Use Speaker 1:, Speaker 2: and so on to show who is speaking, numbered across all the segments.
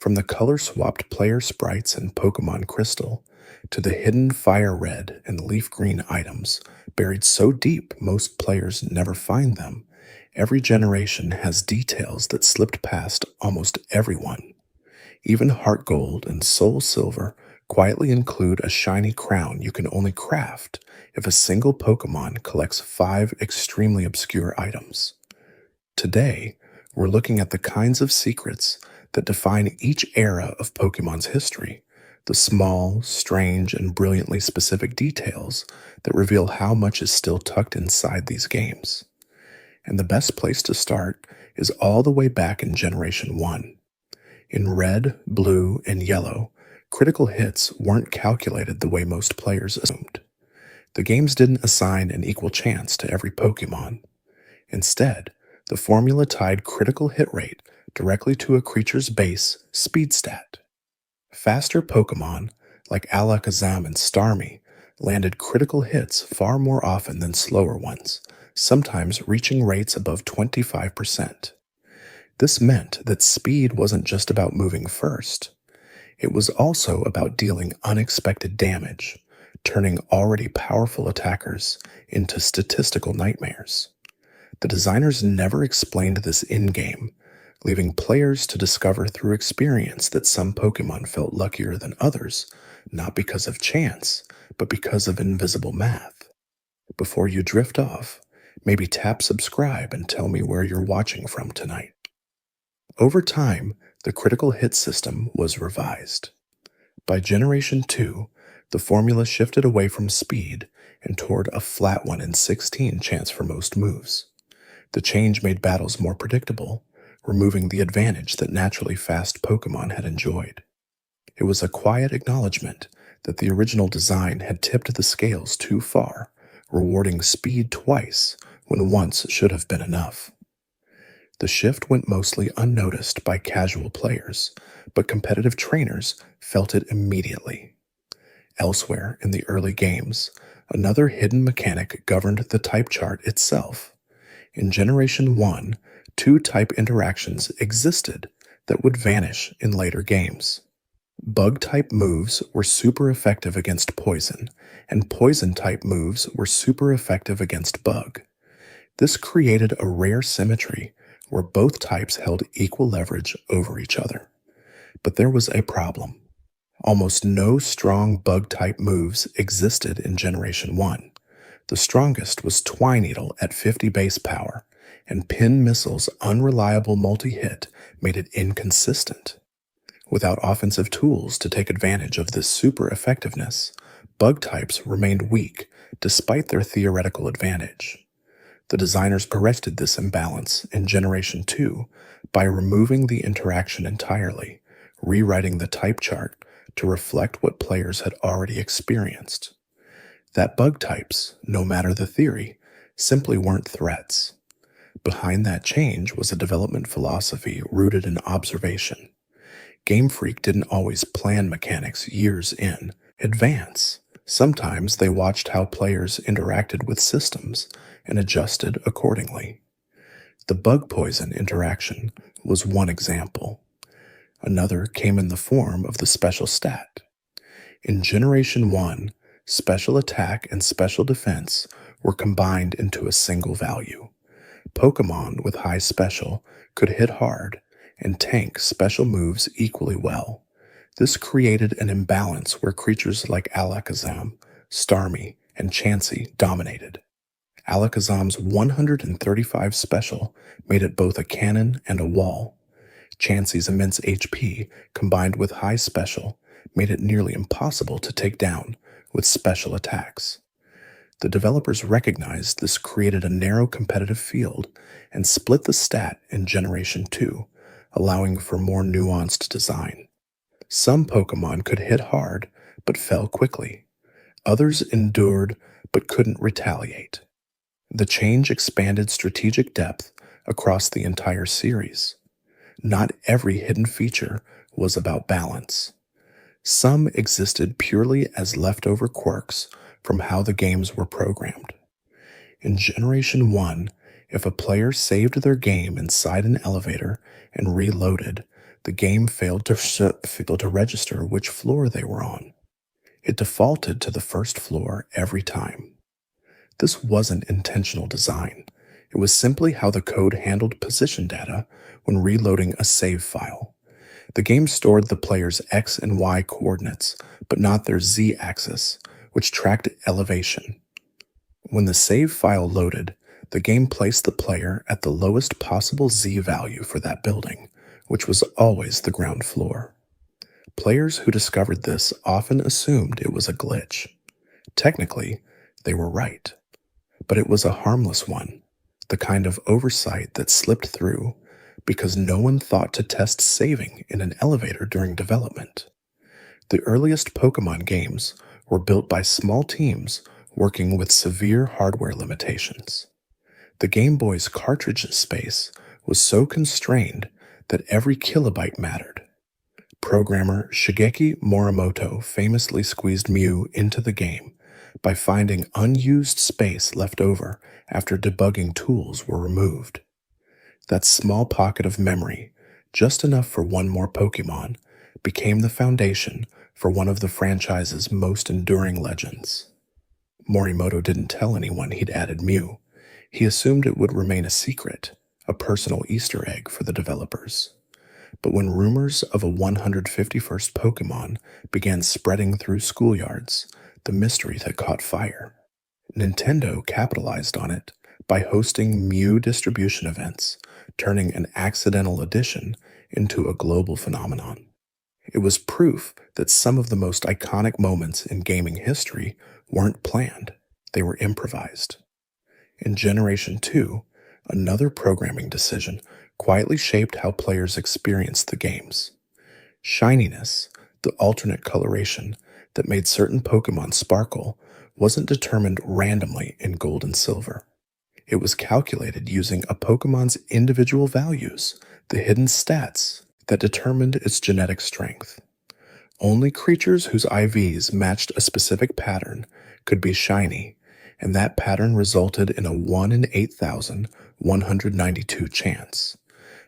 Speaker 1: From the color-swapped player sprites in Pokémon Crystal to the hidden FireRed and LeafGreen items buried so deep most players never find them, every generation has details that slipped past almost everyone. Even Heart Gold and Soul Silver quietly include a shiny crown you can only craft if a single Pokémon collects 5 extremely obscure items. Today, we're looking at the kinds of secrets that define each era of Pokemon's history, the small, strange, and brilliantly specific details that reveal how much is still tucked inside these games. And the best place to start is all the way back in Generation 1. In Red, Blue, and Yellow, critical hits weren't calculated the way most players assumed. The games didn't assign an equal chance to every Pokemon. Instead, the formula tied critical hit rate directly to a creature's base speed stat. Faster Pokemon, like Alakazam and Starmie, landed critical hits far more often than slower ones, sometimes reaching rates above 25%. This meant that speed wasn't just about moving first. It was also about dealing unexpected damage, turning already powerful attackers into statistical nightmares. The designers never explained this in-game, leaving players to discover through experience that some Pokemon felt luckier than others, not because of chance, but because of invisible math. Before you drift off, maybe tap subscribe and tell me where you're watching from tonight. Over time, the critical hit system was revised. By Generation 2, the formula shifted away from speed and toward a flat 1 in 16 chance for most moves. The change made battles more predictable, removing the advantage that naturally fast Pokemon had enjoyed. It was a quiet acknowledgement that the original design had tipped the scales too far, rewarding speed twice when once should have been enough. The shift went mostly unnoticed by casual players, but competitive trainers felt it immediately. Elsewhere in the early games, another hidden mechanic governed the type chart itself. In Generation 1, 2 type interactions existed that would vanish in later games. Bug-type moves were super effective against poison, and poison-type moves were super effective against bug. This created a rare symmetry where both types held equal leverage over each other. But there was a problem. Almost no strong bug-type moves existed in Generation 1. The strongest was Twineedle at 50 base power, and Pin Missile's unreliable multi-hit made it inconsistent. Without offensive tools to take advantage of this super effectiveness, bug types remained weak despite their theoretical advantage. The designers corrected this imbalance in Generation 2 by removing the interaction entirely, rewriting the type chart to reflect what players had already experienced. That bug types, no matter the theory, simply weren't threats. Behind that change was a development philosophy rooted in observation. Game Freak didn't always plan mechanics years in advance. Sometimes they watched how players interacted with systems and adjusted accordingly. The bug poison interaction was one example. Another came in the form of the special stat. In Generation 1, special attack and special defense were combined into a single value. Pokemon with high special could hit hard and tank special moves equally well. This created an imbalance where creatures like Alakazam, Starmie, and Chansey dominated. Alakazam's 135 special made it both a cannon and a wall. Chansey's immense HP, combined with high special, made it nearly impossible to take down with special attacks. The developers recognized this created a narrow competitive field and split the stat in Generation 2, allowing for more nuanced design. Some Pokemon could hit hard but fell quickly. Others endured but couldn't retaliate. The change expanded strategic depth across the entire series. Not every hidden feature was about balance. Some existed purely as leftover quirks from how the games were programmed. In Generation 1, if a player saved their game inside an elevator and reloaded, The game failed to register which floor they were on. It defaulted to the first floor every time. This wasn't intentional design. It was simply how the code handled position data when reloading a save file. The game stored the player's X and Y coordinates, but not their Z axis, which tracked elevation. When the save file loaded, the game placed the player at the lowest possible Z value for that building, which was always the ground floor. Players who discovered this often assumed it was a glitch. Technically, they were right. But it was a harmless one, the kind of oversight that slipped through because no one thought to test saving in an elevator during development. The earliest Pokémon games were built by small teams working with severe hardware limitations. The Game Boy's cartridge space was so constrained that every kilobyte mattered. Programmer Shigeki Morimoto famously squeezed Mew into the game by finding unused space left over after debugging tools were removed. That small pocket of memory, just enough for one more Pokémon, became the foundation for one of the franchise's most enduring legends. Morimoto didn't tell anyone he'd added Mew. He assumed it would remain a secret, a personal Easter egg for the developers. But when rumors of a 151st Pokémon began spreading through schoolyards, the mystery had caught fire. Nintendo capitalized on it by hosting Mew distribution events, turning an accidental addition into a global phenomenon. It was proof that some of the most iconic moments in gaming history weren't planned, they were improvised. In Generation 2, another programming decision quietly shaped how players experienced the games. Shininess, the alternate coloration that made certain Pokémon sparkle, wasn't determined randomly in Gold and Silver. It was calculated using a Pokémon's individual values, the hidden stats that determined its genetic strength. Only creatures whose IVs matched a specific pattern could be shiny, and that pattern resulted in a 1 in 8,192 chance.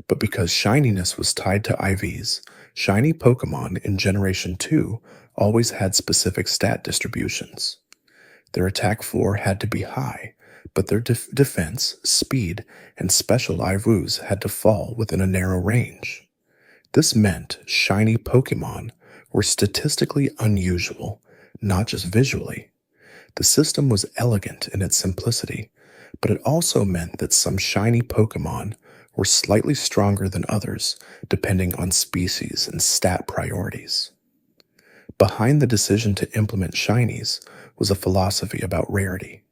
Speaker 1: But because shininess was tied to IVs, shiny Pokémon in Generation 2 always had specific stat distributions. Their attack floor had to be high, but their defense, speed, and special IVs had to fall within a narrow range. This meant shiny Pokémon were statistically unusual, not just visually. The system was elegant in its simplicity, but it also meant that some shiny Pokémon were slightly stronger than others, depending on species and stat priorities. Behind the decision to implement shinies was a philosophy about rarity.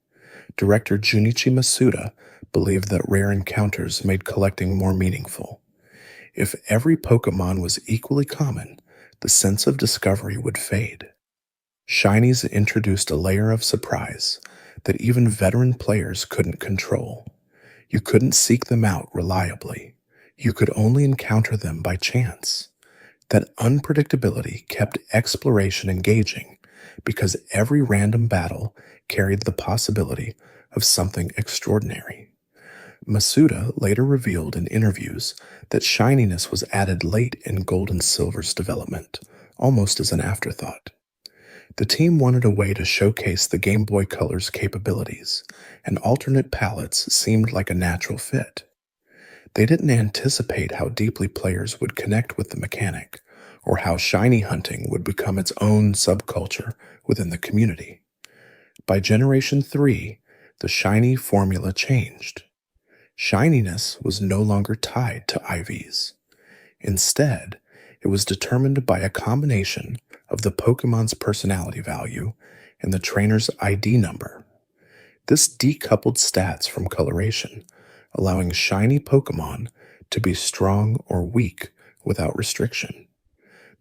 Speaker 1: Director Junichi Masuda believed that rare encounters made collecting more meaningful. If every Pokémon was equally common, the sense of discovery would fade. Shinies introduced a layer of surprise that even veteran players couldn't control. You couldn't seek them out reliably. You could only encounter them by chance. That unpredictability kept exploration engaging because every random battle carried the possibility of something extraordinary. Masuda later revealed in interviews that shininess was added late in Gold and Silver's development, almost as an afterthought. The team wanted a way to showcase the Game Boy Color's capabilities, and alternate palettes seemed like a natural fit. They didn't anticipate how deeply players would connect with the mechanic, or how shiny hunting would become its own subculture within the community. By Generation 3, the shiny formula changed. Shininess was no longer tied to IVs. Instead, it was determined by a combination of the Pokémon's personality value and the trainer's ID number. This decoupled stats from coloration, allowing shiny Pokémon to be strong or weak without restriction.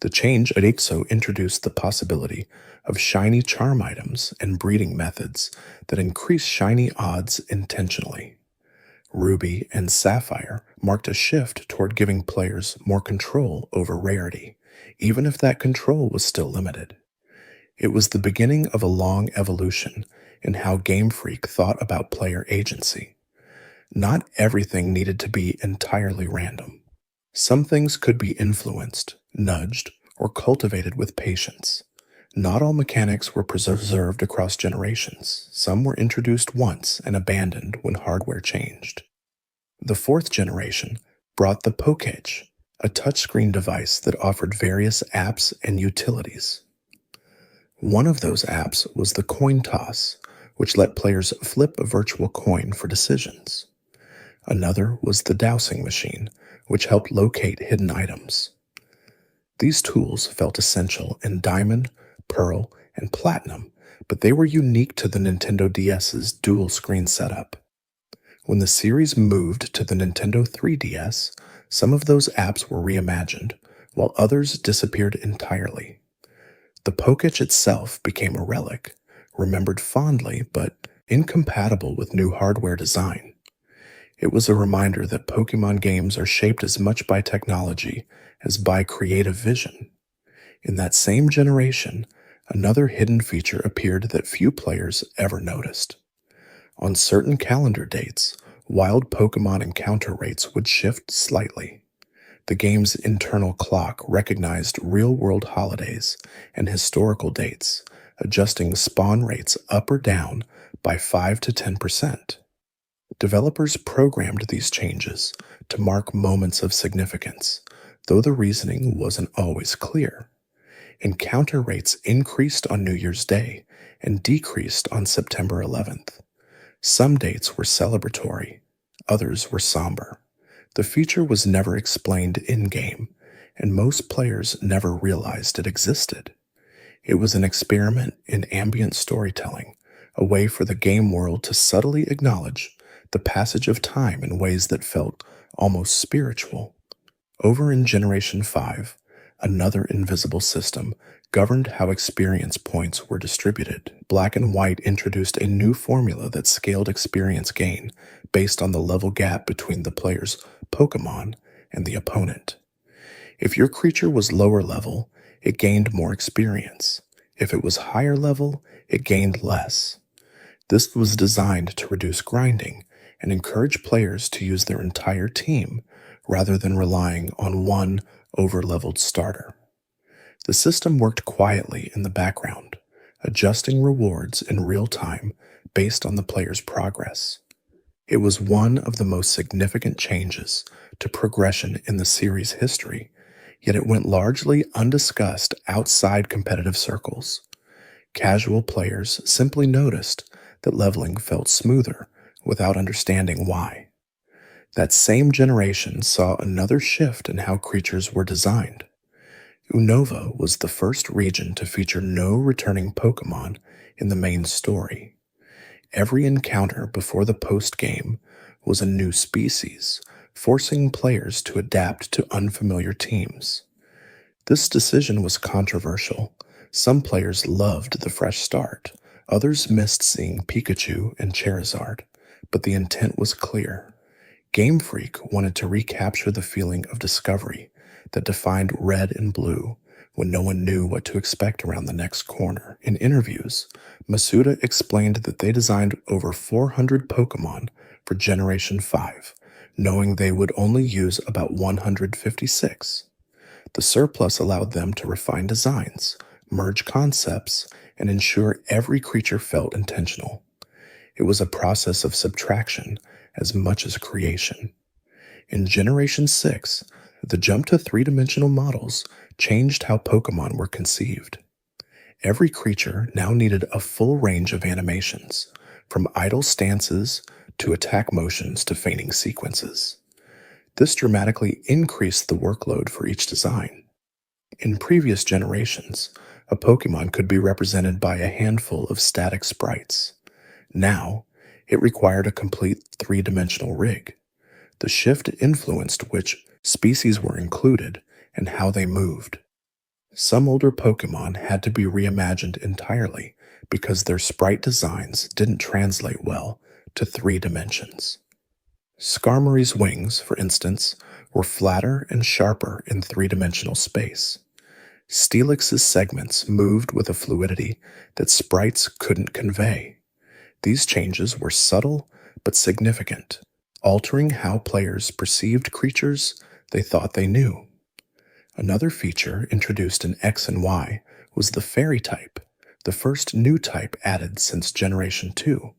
Speaker 1: The change also introduced the possibility of shiny charm items and breeding methods that increase shiny odds intentionally. Ruby and Sapphire marked a shift toward giving players more control over rarity, even if that control was still limited. It was the beginning of a long evolution in how Game Freak thought about player agency. Not everything needed to be entirely random. Some things could be influenced, nudged, or cultivated with patience. Not all mechanics were preserved across generations. Some were introduced once and abandoned when hardware changed. The fourth generation brought the Pokémon, a touchscreen device that offered various apps and utilities. One of those apps was the coin toss, which let players flip a virtual coin for decisions. Another was the dowsing machine, which helped locate hidden items. These tools felt essential in Diamond, Pearl, and Platinum, but they were unique to the Nintendo DS's dual-screen setup. When the series moved to the Nintendo 3DS, some of those apps were reimagined, while others disappeared entirely. The Pokémon itself became a relic, remembered fondly but incompatible with new hardware design. It was a reminder that Pokémon games are shaped as much by technology as by creative vision. In that same generation, another hidden feature appeared that few players ever noticed. On certain calendar dates, wild Pokémon encounter rates would shift slightly. The game's internal clock recognized real-world holidays and historical dates, adjusting spawn rates up or down by 5 to 10%. Developers programmed these changes to mark moments of significance, though the reasoning wasn't always clear. Encounter rates increased on New Year's Day and decreased on September 11th. Some dates were celebratory, others were somber. The feature was never explained in-game, and most players never realized it existed. It was an experiment in ambient storytelling, a way for the game world to subtly acknowledge the passage of time in ways that felt almost spiritual. Over in Generation 5, another invisible system governed how experience points were distributed. Black and White introduced a new formula that scaled experience gain based on the level gap between the player's Pokémon and the opponent. If your creature was lower level, it gained more experience. If it was higher level, it gained less. This was designed to reduce grinding and encourage players to use their entire team rather than relying on one over-leveled starter. The system worked quietly in the background, adjusting rewards in real time based on the player's progress. It was one of the most significant changes to progression in the series' history, yet it went largely undiscussed outside competitive circles. Casual players simply noticed that leveling felt smoother without understanding why. That same generation saw another shift in how creatures were designed. Unova was the first region to feature no returning Pokémon in the main story. Every encounter before the post-game was a new species, forcing players to adapt to unfamiliar teams. This decision was controversial. Some players loved the fresh start, others missed seeing Pikachu and Charizard, but the intent was clear. Game Freak wanted to recapture the feeling of discovery that defined Red and Blue when no one knew what to expect around the next corner. In interviews, Masuda explained that they designed over 400 Pokémon for Generation 5, knowing they would only use about 156. The surplus allowed them to refine designs, merge concepts, and ensure every creature felt intentional. It was a process of subtraction as much as creation. In Generation 6, the jump to three-dimensional models changed how Pokémon were conceived. Every creature now needed a full range of animations, from idle stances to attack motions to feigning sequences. This dramatically increased the workload for each design. In previous generations, a Pokémon could be represented by a handful of static sprites. Now, it required a complete three-dimensional rig. The shift influenced which species were included and how they moved. Some older Pokémon had to be reimagined entirely because their sprite designs didn't translate well to 3 dimensions. Skarmory's wings, for instance, were flatter and sharper in 3-dimensional space. Steelix's segments moved with a fluidity that sprites couldn't convey. These changes were subtle but significant, altering how players perceived creatures they thought they knew. Another feature introduced in X and Y was the Fairy type, the first new type added since Generation 2.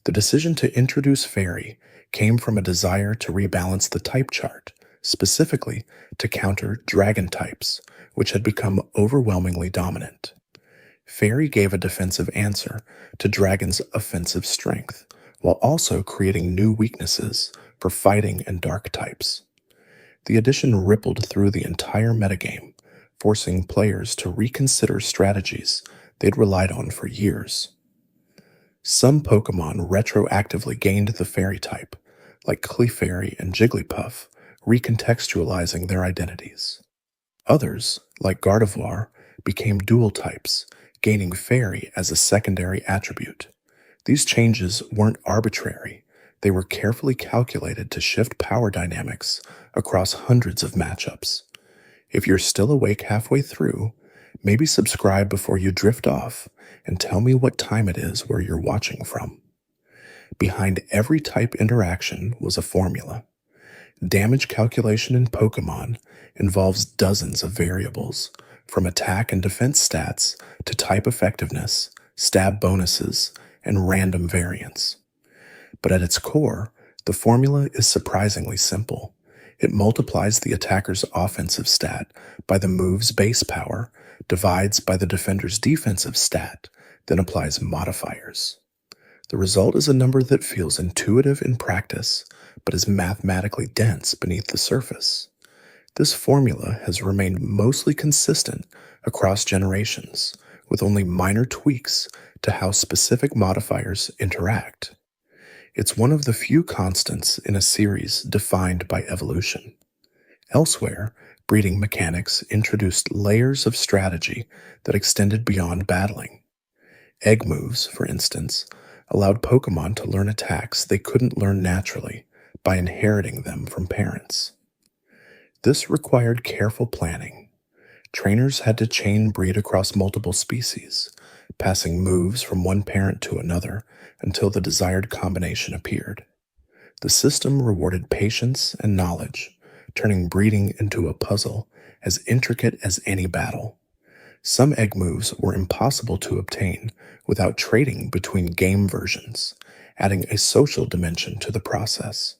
Speaker 1: The decision to introduce Fairy came from a desire to rebalance the type chart, specifically to counter Dragon types, which had become overwhelmingly dominant. Fairy gave a defensive answer to Dragon's offensive strength, while also creating new weaknesses for fighting and dark types. The addition rippled through the entire metagame, forcing players to reconsider strategies they'd relied on for years. Some Pokémon retroactively gained the Fairy type, like Clefairy and Jigglypuff, recontextualizing their identities. Others, like Gardevoir, became dual types, gaining Fairy as a secondary attribute. These changes weren't arbitrary. They were carefully calculated to shift power dynamics across hundreds of matchups. If you're still awake halfway through, maybe subscribe before you drift off and tell me what time it is where you're watching from. Behind every type interaction was a formula. Damage calculation in Pokémon involves dozens of variables, from attack and defense stats to type effectiveness, stab bonuses, and random variants. But at its core, the formula is surprisingly simple. It multiplies the attacker's offensive stat by the move's base power, divides by the defender's defensive stat, then applies modifiers. The result is a number that feels intuitive in practice, but is mathematically dense beneath the surface. This formula has remained mostly consistent across generations, with only minor tweaks to how specific modifiers interact. It's one of the few constants in a series defined by evolution. Elsewhere, breeding mechanics introduced layers of strategy that extended beyond battling. Egg moves, for instance, allowed Pokémon to learn attacks they couldn't learn naturally by inheriting them from parents. This required careful planning. Trainers had to chain breed across multiple species, passing moves from one parent to another until the desired combination appeared. The system rewarded patience and knowledge, turning breeding into a puzzle as intricate as any battle. Some egg moves were impossible to obtain without trading between game versions, adding a social dimension to the process.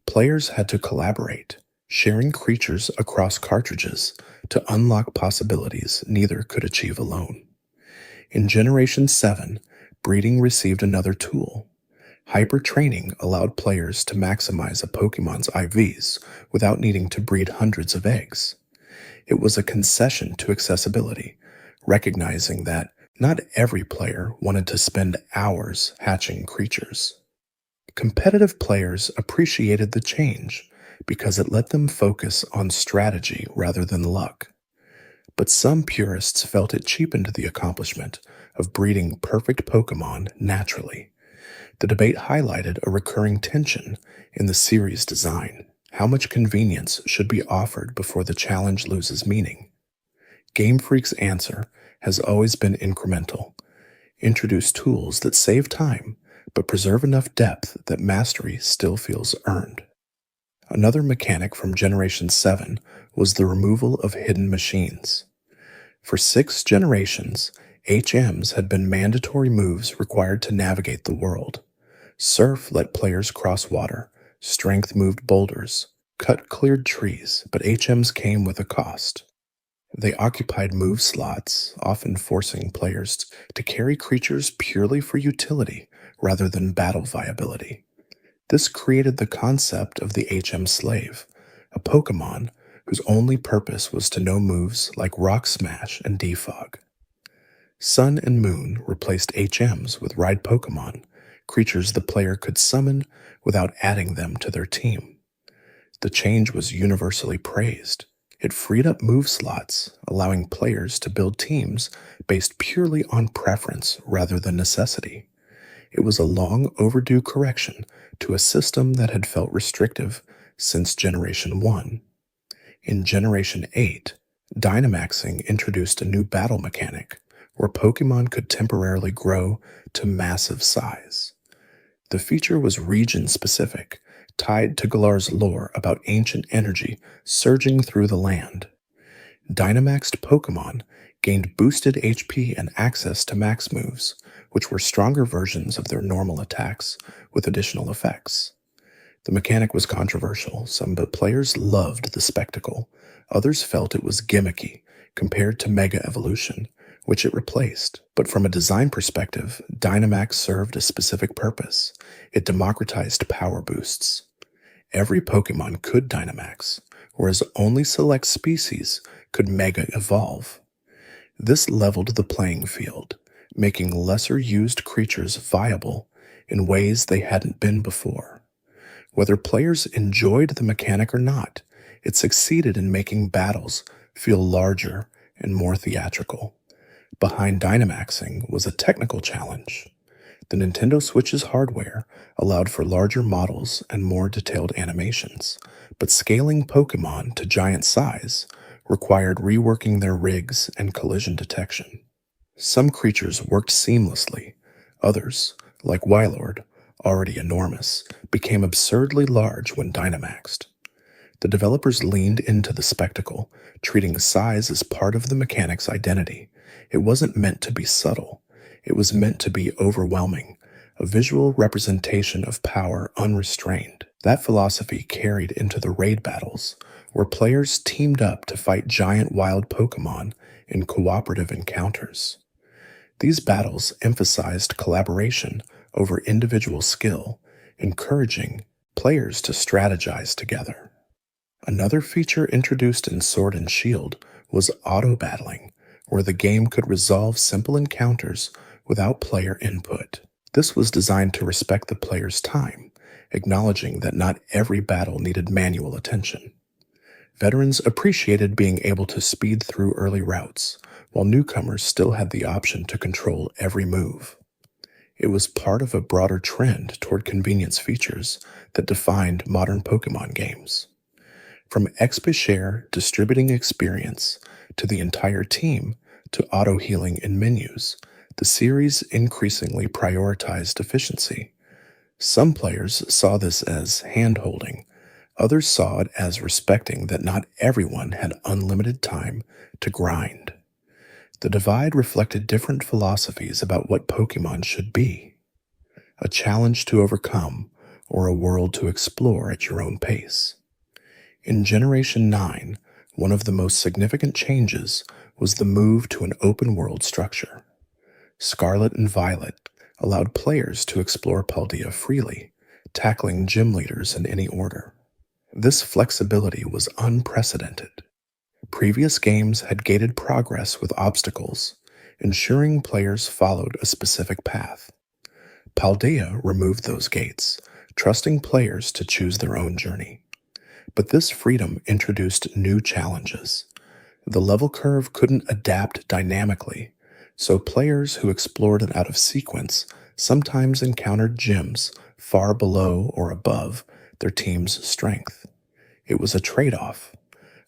Speaker 1: Players had to collaborate, sharing creatures across cartridges to unlock possibilities neither could achieve alone. In Generation 7, breeding received another tool. Hyper-training allowed players to maximize a Pokémon's IVs without needing to breed hundreds of eggs. It was a concession to accessibility, recognizing that not every player wanted to spend hours hatching creatures. Competitive players appreciated the change because it let them focus on strategy rather than luck. But some purists felt it cheapened the accomplishment of breeding perfect Pokémon naturally. The debate highlighted a recurring tension in the series' design. How much convenience should be offered before the challenge loses meaning? Game Freak's answer has always been incremental. Introduce tools that save time, but preserve enough depth that mastery still feels earned. Another mechanic from Generation 7 was the removal of hidden machines. For 6 generations, HMs had been mandatory moves required to navigate the world. Surf let players cross water, Strength moved boulders, Cut cleared trees, but HMs came with a cost. They occupied move slots, often forcing players to carry creatures purely for utility rather than battle viability. This created the concept of the HM slave, a Pokémon whose only purpose was to know moves like Rock Smash and Defog. Sun and Moon replaced HMs with Ride Pokémon, creatures the player could summon without adding them to their team. The change was universally praised. It freed up move slots, allowing players to build teams based purely on preference rather than necessity. It was a long overdue correction to a system that had felt restrictive since Generation 1. In Generation 8, Dynamaxing introduced a new battle mechanic where Pokémon could temporarily grow to massive size. The feature was region-specific, tied to Galar's lore about ancient energy surging through the land. Dynamaxed Pokemon gained boosted HP and access to max moves, which were stronger versions of their normal attacks with additional effects. The mechanic was controversial. Some players loved the spectacle. Others felt it was gimmicky compared to Mega Evolution, which it replaced. But from a design perspective, Dynamax served a specific purpose. It democratized power boosts. Every Pokemon could Dynamax, whereas only select species could Mega Evolve. This leveled the playing field, making lesser-used creatures viable in ways they hadn't been before. Whether players enjoyed the mechanic or not, it succeeded in making battles feel larger and more theatrical. Behind Dynamaxing was a technical challenge. The Nintendo Switch's hardware allowed for larger models and more detailed animations, but scaling Pokemon to giant size required reworking their rigs and collision detection. Some creatures worked seamlessly. Others, like Wylord, already enormous, became absurdly large when Dynamaxed. The developers leaned into the spectacle, treating size as part of the mechanic's identity. It wasn't meant to be subtle. It was meant to be overwhelming, a visual representation of power unrestrained. That philosophy carried into the raid battles, where players teamed up to fight giant wild Pokemon in cooperative encounters. These battles emphasized collaboration over individual skill, encouraging players to strategize together. Another feature introduced in Sword and Shield was auto-battling, where the game could resolve simple encounters without player input. This was designed to respect the player's time, acknowledging that not every battle needed manual attention. Veterans appreciated being able to speed through early routes, while newcomers still had the option to control every move. It was part of a broader trend toward convenience features that defined modern Pokemon games. From XP distributing experience to the entire team to auto-healing in menus, the series increasingly prioritized efficiency. Some players saw this as hand-holding. Others saw it as respecting that not everyone had unlimited time to grind. The divide reflected different philosophies about what Pokemon should be: a challenge to overcome or a world to explore at your own pace. In Generation 9, one of the most significant changes was the move to an open-world structure. Scarlet and Violet allowed players to explore Paldea freely, tackling gym leaders in any order. This flexibility was unprecedented. Previous games had gated progress with obstacles, ensuring players followed a specific path. Paldea removed those gates, trusting players to choose their own journey. But this freedom introduced new challenges. The level curve couldn't adapt dynamically, so players who explored it out of sequence sometimes encountered gyms far below or above their team's strength. It was a trade-off.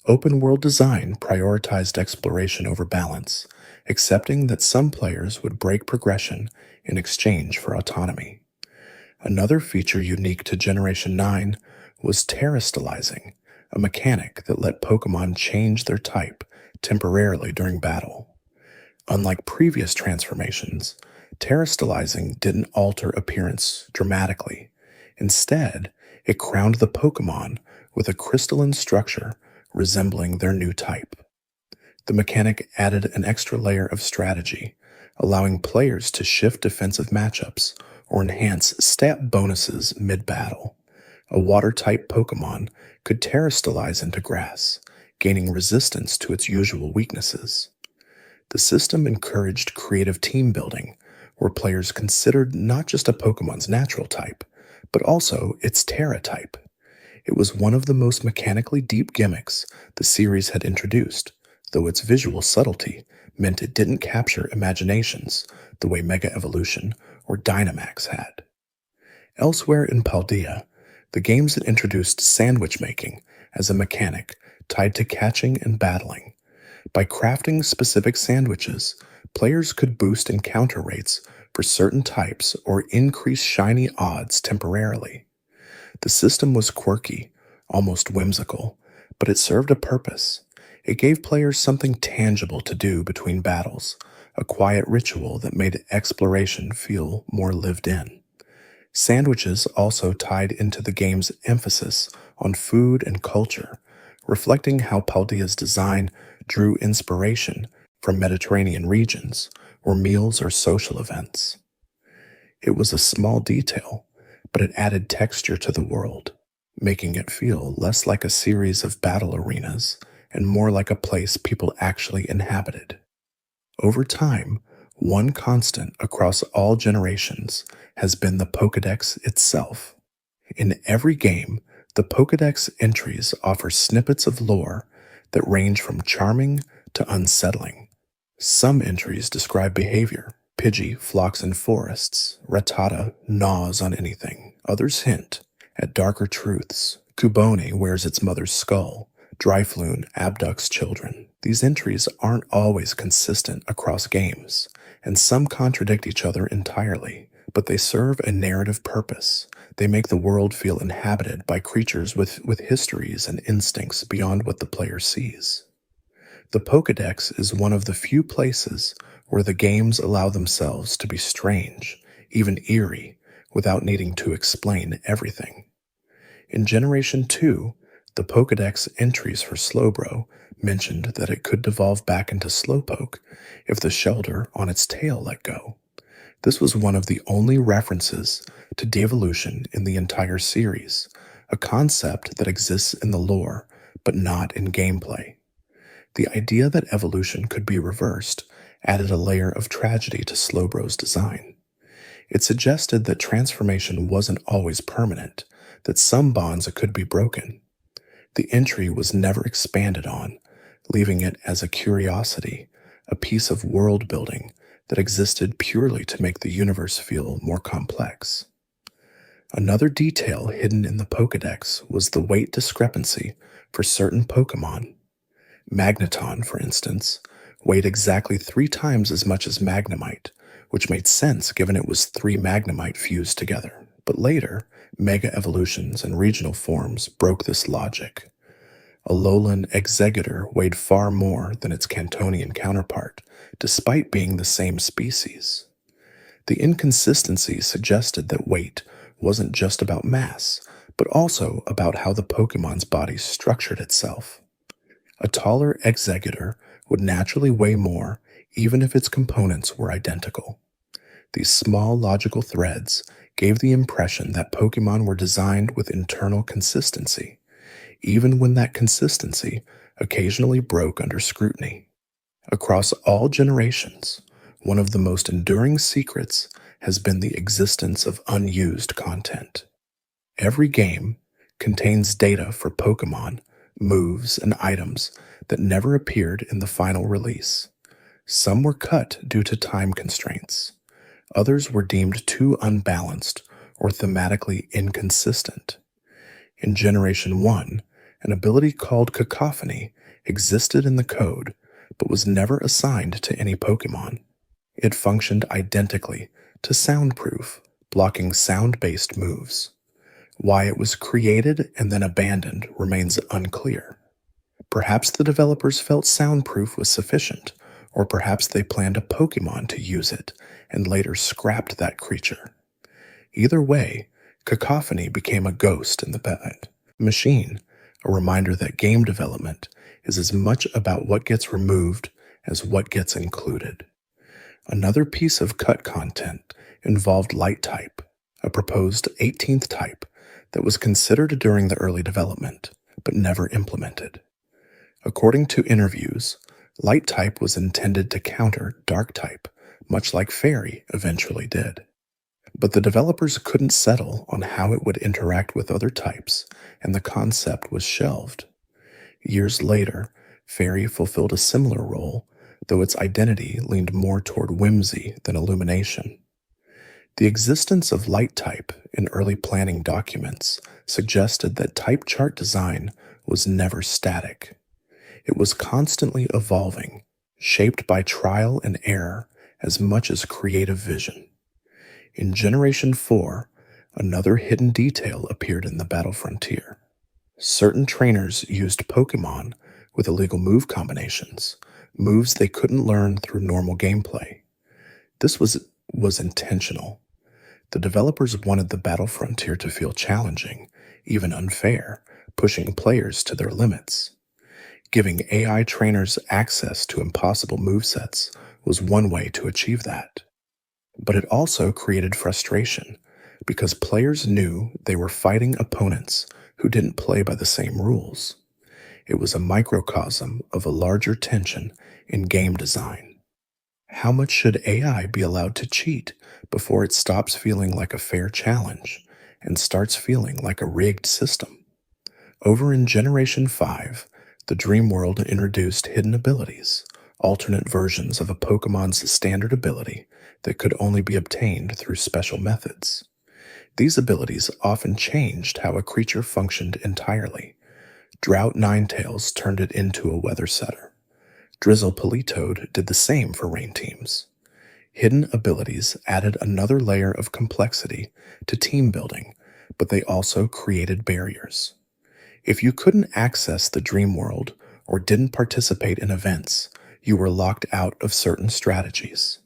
Speaker 1: Open-world design prioritized exploration over balance, accepting that some players would break progression in exchange for autonomy. Another feature unique to Generation 9 was terastallizing, a mechanic that let Pokemon change their type temporarily during battle. Unlike previous transformations, terastallizing didn't alter appearance dramatically. Instead, it crowned the Pokemon with a crystalline structure resembling their new type. The mechanic added an extra layer of strategy, allowing players to shift defensive matchups or enhance stat bonuses mid-battle. A water-type Pokemon could terastallize into grass, gaining resistance to its usual weaknesses. The system encouraged creative team building, where players considered not just a Pokemon's natural type, but also its Terra type. It was one of the most mechanically deep gimmicks the series had introduced, though its visual subtlety meant it didn't capture imaginations the way Mega Evolution or Dynamax had. Elsewhere in Paldea, the games had introduced sandwich making as a mechanic tied to catching and battling. By crafting specific sandwiches, players could boost encounter rates for certain types or increase shiny odds temporarily. The system was quirky, almost whimsical, but it served a purpose. It gave players something tangible to do between battles, a quiet ritual that made exploration feel more lived in. Sandwiches also tied into the game's emphasis on food and culture, reflecting how Paldea's design drew inspiration from Mediterranean regions where meals are social events. It was a small detail, but it added texture to the world, making it feel less like a series of battle arenas and more like a place people actually inhabited. Over time, one constant across all generations has been the Pokédex itself. In every game, the Pokédex entries offer snippets of lore that range from charming to unsettling. Some entries describe behavior. Pidgey flocks in forests, Rattata gnaws on anything. Others hint at darker truths. Cubone wears its mother's skull. Dryfloon abducts children. These entries aren't always consistent across games, and some contradict each other entirely, but they serve a narrative purpose. They make the world feel inhabited by creatures with histories and instincts beyond what the player sees. The Pokédex is one of the few places where the games allow themselves to be strange, even eerie, without needing to explain everything. In Generation 2, the Pokédex entries for Slowbro mentioned that it could devolve back into Slowpoke if the shelter on its tail let go. This was one of the only references to devolution in the entire series, a concept that exists in the lore but not in gameplay. The idea that evolution could be reversed added a layer of tragedy to Slowbro's design. It suggested that transformation wasn't always permanent, that some bonds could be broken. The entry was never expanded on, leaving it as a curiosity, a piece of world building that existed purely to make the universe feel more complex. Another detail hidden in the Pokédex was the weight discrepancy for certain Pokémon. Magneton, for instance, weighed exactly 3 times as much as Magnemite, which made sense given it was 3 Magnemite fused together. But later, mega evolutions and regional forms broke this logic. Alolan Exeggutor weighed far more than its Kantonian counterpart, despite being the same species. The inconsistency suggested that weight wasn't just about mass, but also about how the Pokémon's body structured itself. A taller Exeggutor would naturally weigh more even if its components were identical. These small logical threads gave the impression that Pokémon were designed with internal consistency, even when that consistency occasionally broke under scrutiny. Across all generations, one of the most enduring secrets has been the existence of unused content. Every game contains data for Pokémon, moves, and items that never appeared in the final release. Some were cut due to time constraints. Others were deemed too unbalanced or thematically inconsistent. In Generation 1, an ability called Cacophony existed in the code, but was never assigned to any Pokémon. It functioned identically to Soundproof, blocking sound-based moves. Why it was created and then abandoned remains unclear. Perhaps the developers felt Soundproof was sufficient, or perhaps they planned a Pokémon to use it and later scrapped that creature. Either way, Cacophony became a ghost in the machine, a reminder that game development is as much about what gets removed as what gets included. Another piece of cut content involved Light type, a proposed 18th type that was considered during the early development, but never implemented. According to interviews, Light type was intended to counter Dark type, much like Fairy eventually did. But the developers couldn't settle on how it would interact with other types, and the concept was shelved. Years later, Fairy fulfilled a similar role, though its identity leaned more toward whimsy than illumination. The existence of Light type in early planning documents suggested that type chart design was never static. It was constantly evolving, shaped by trial and error as much as creative vision. In Generation 4, Another hidden detail appeared in the battle frontier. Certain trainers used Pokemon with illegal move combinations, moves they couldn't learn through normal gameplay. This was intentional. The developers wanted the battle frontier to feel challenging, even unfair, pushing players to their limits. Giving AI trainers access to impossible movesets was one way to achieve that. But it also created frustration, because players knew they were fighting opponents who didn't play by the same rules. It was a microcosm of a larger tension in game design. How much should AI be allowed to cheat before it stops feeling like a fair challenge and starts feeling like a rigged system? Over in Generation 5, the Dream World introduced hidden abilities, alternate versions of a Pokemon's standard ability that could only be obtained through special methods. These abilities often changed how a creature functioned entirely. Drought Ninetales turned it into a weather setter. Drizzle Politoed did the same for rain teams. Hidden abilities added another layer of complexity to team building, but they also created barriers. If you couldn't access the dream world or didn't participate in events, you were locked out of certain strategies.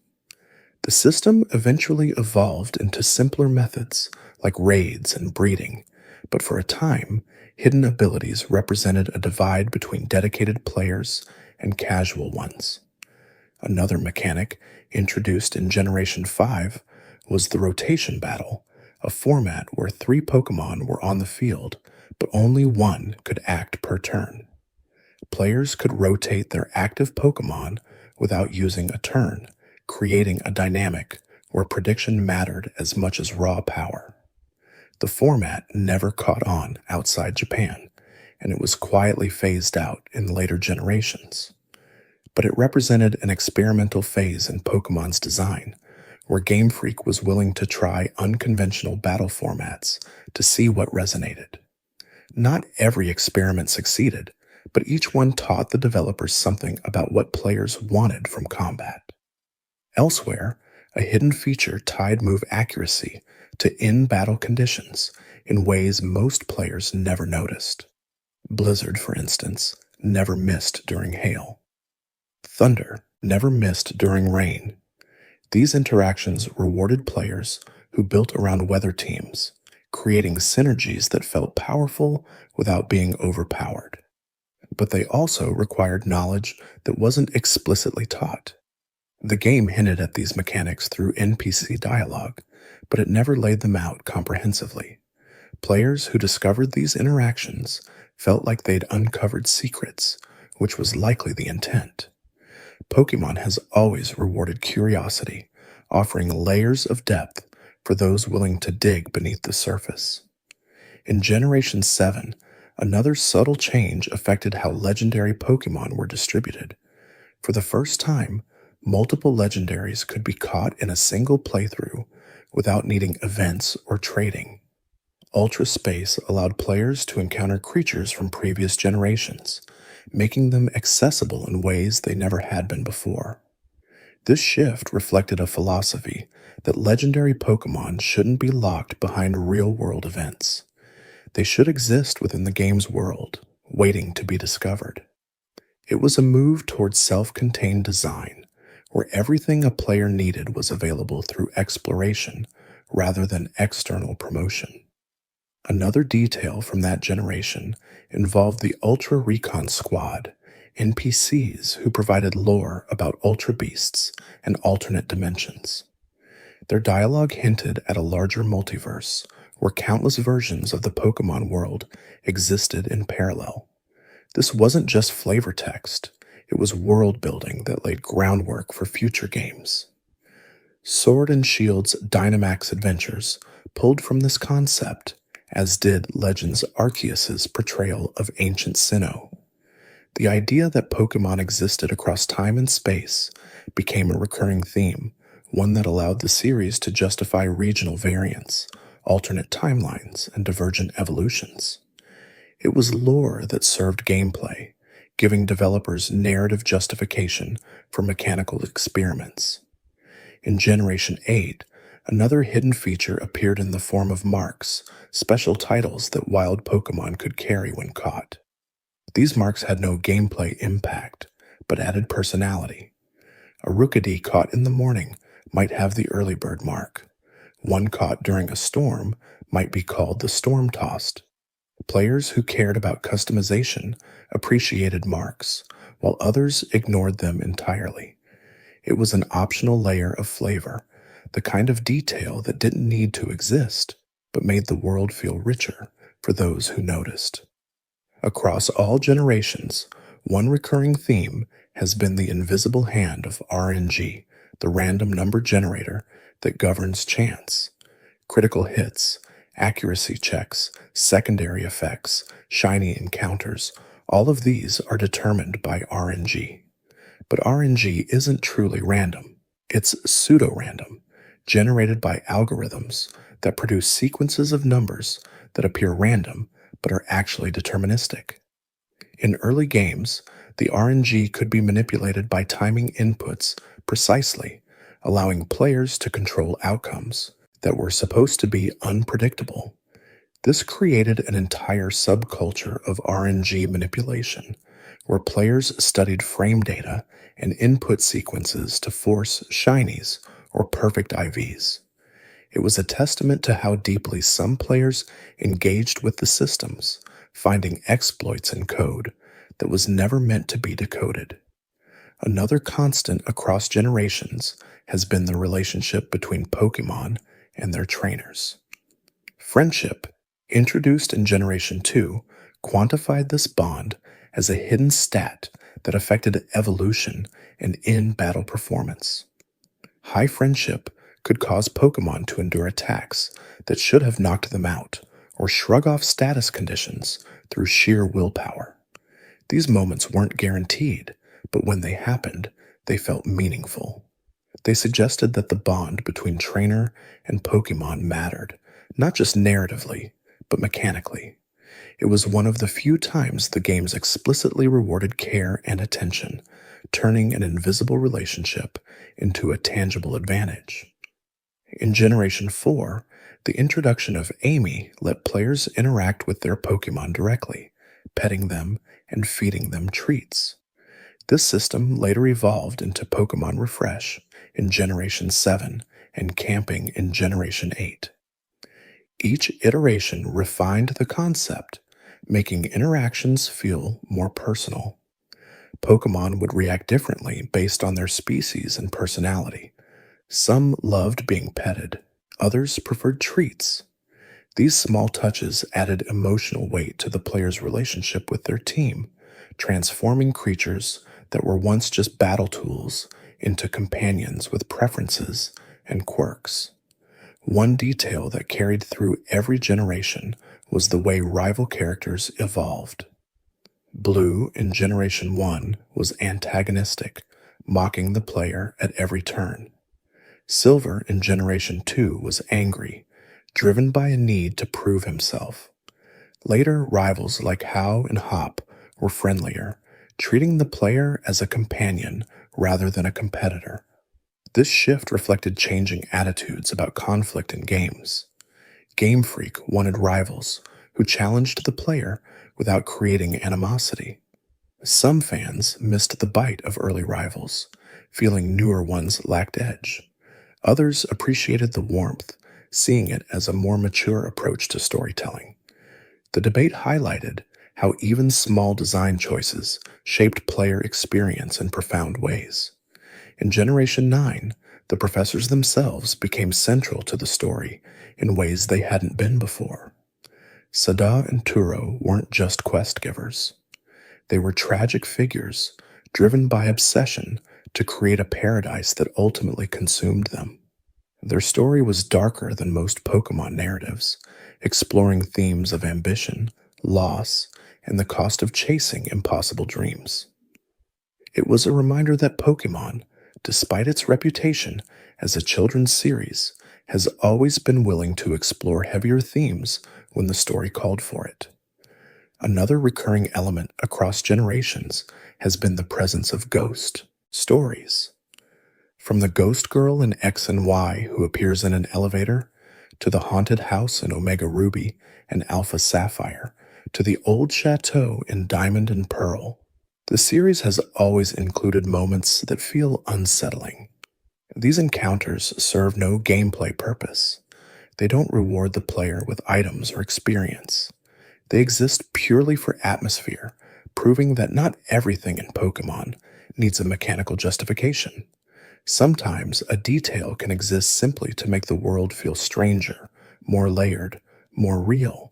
Speaker 1: The system eventually evolved into simpler methods like raids and breeding, but for a time, hidden abilities represented a divide between dedicated players and casual ones. Another mechanic introduced in Generation 5 was the rotation battle, a format where 3 Pokemon were on the field, but only one could act per turn. Players could rotate their active Pokemon without using a turn, creating a dynamic where prediction mattered as much as raw power. The format never caught on outside Japan, and it was quietly phased out in later generations. But it represented an experimental phase in Pokemon's design, where Game Freak was willing to try unconventional battle formats to see what resonated. Not every experiment succeeded, but each one taught the developers something about what players wanted from combat. Elsewhere, a hidden feature tied move accuracy to in-battle conditions in ways most players never noticed. Blizzard, for instance, never missed during hail. Thunder never missed during rain. These interactions rewarded players who built around weather teams, creating synergies that felt powerful without being overpowered. But they also required knowledge that wasn't explicitly taught. The game hinted at these mechanics through NPC dialogue, but it never laid them out comprehensively. Players who discovered these interactions felt like they'd uncovered secrets, which was likely the intent. Pokemon has always rewarded curiosity, offering layers of depth for those willing to dig beneath the surface. In Generation 7, another subtle change affected how legendary Pokemon were distributed. For the first time, multiple legendaries could be caught in a single playthrough without needing events or trading. Ultra Space allowed players to encounter creatures from previous generations, making them accessible in ways they never had been before. This shift reflected a philosophy that legendary Pokemon shouldn't be locked behind real-world events. They should exist within the game's world, waiting to be discovered. It was a move towards self-contained design, where everything a player needed was available through exploration rather than external promotion. Another detail from that generation involved the Ultra Recon Squad, NPCs who provided lore about Ultra Beasts and alternate dimensions. Their dialogue hinted at a larger multiverse, where countless versions of the Pokemon world existed in parallel. This wasn't just flavor text, it was world building that laid groundwork for future games. Sword and Shield's Dynamax Adventures pulled from this concept, as did Legends Arceus' portrayal of ancient Sinnoh. The idea that Pokemon existed across time and space became a recurring theme, one that allowed the series to justify regional variants, alternate timelines, and divergent evolutions. It was lore that served gameplay, giving developers narrative justification for mechanical experiments. In Generation 8, Another hidden feature appeared in the form of marks, special titles that wild Pokemon could carry when caught. These marks had no gameplay impact, but added personality. A Rookidee caught in the morning might have the early bird mark. One caught during a storm might be called the storm tossed. Players who cared about customization appreciated marks, while others ignored them entirely. It was an optional layer of flavor, the kind of detail that didn't need to exist, but made the world feel richer for those who noticed. Across all generations, one recurring theme has been the invisible hand of RNG, the random number generator that governs chance. Critical hits, accuracy checks, secondary effects, shiny encounters, all of these are determined by RNG. But RNG isn't truly random. It's pseudo-random, generated by algorithms that produce sequences of numbers that appear random but are actually deterministic. In early games, the RNG could be manipulated by timing inputs precisely, allowing players to control outcomes that were supposed to be unpredictable. This created an entire subculture of RNG manipulation, where players studied frame data and input sequences to force shinies or perfect IVs. It was a testament to how deeply some players engaged with the systems, finding exploits in code that was never meant to be decoded. Another constant across generations has been the relationship between Pokemon and their trainers. Friendship, introduced in Generation 2, quantified this bond as a hidden stat that affected evolution and in-battle performance. High friendship could cause Pokemon to endure attacks that should have knocked them out, or shrug off status conditions through sheer willpower. These moments weren't guaranteed, but when they happened, they felt meaningful. They suggested that the bond between trainer and Pokemon mattered, not just narratively, but mechanically. It was one of the few times the games explicitly rewarded care and attention, turning an invisible relationship into a tangible advantage. In Generation 4, the introduction of Amy let players interact with their Pokemon directly, petting them and feeding them treats. This system later evolved into Pokemon Refresh in Generation 7 and Camping in Generation 8. Each iteration refined the concept, making interactions feel more personal. Pokemon would react differently based on their species and personality. Some loved being petted, others preferred treats. These small touches added emotional weight to the player's relationship with their team, transforming creatures that were once just battle tools into companions with preferences and quirks. One detail that carried through every generation was the way rival characters evolved. Blue in Generation 1 was antagonistic, mocking the player at every turn. Silver in Generation 2 was angry, driven by a need to prove himself. Later, rivals like Hau and Hop were friendlier, treating the player as a companion rather than a competitor. This shift reflected changing attitudes about conflict in games. Game Freak wanted rivals who challenged the player without creating animosity. Some fans missed the bite of early rivals, feeling newer ones lacked edge. Others appreciated the warmth, seeing it as a more mature approach to storytelling. The debate highlighted how even small design choices shaped player experience in profound ways. In Generation 9, the professors themselves became central to the story in ways they hadn't been before. Sada and Turo weren't just quest givers. They were tragic figures, driven by obsession to create a paradise that ultimately consumed them. Their story was darker than most Pokemon narratives, exploring themes of ambition, loss, and the cost of chasing impossible dreams. It was a reminder that Pokemon, despite its reputation as a children's series, has always been willing to explore heavier themes when the story called for it. Another recurring element across generations has been the presence of ghost stories. From the ghost girl in X and Y who appears in an elevator, to the haunted house in Omega Ruby and Alpha Sapphire, to the old chateau in Diamond and Pearl, the series has always included moments that feel unsettling. These encounters serve no gameplay purpose. They don't reward the player with items or experience. They exist purely for atmosphere, proving that not everything in Pokémon needs a mechanical justification. Sometimes a detail can exist simply to make the world feel stranger, more layered, more real.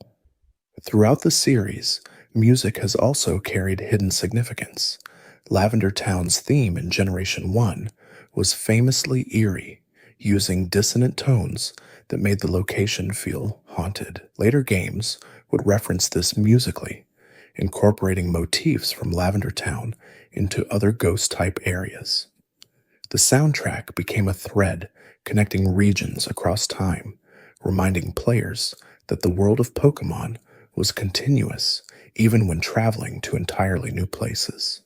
Speaker 1: Throughout the series, music has also carried hidden significance. Lavender Town's theme in Generation 1 was famously eerie, using dissonant tones that made the location feel haunted. Later games would reference this musically, incorporating motifs from Lavender Town into other ghost-type areas. The soundtrack became a thread connecting regions across time, reminding players that the world of Pokémon was continuous even when traveling to entirely new places.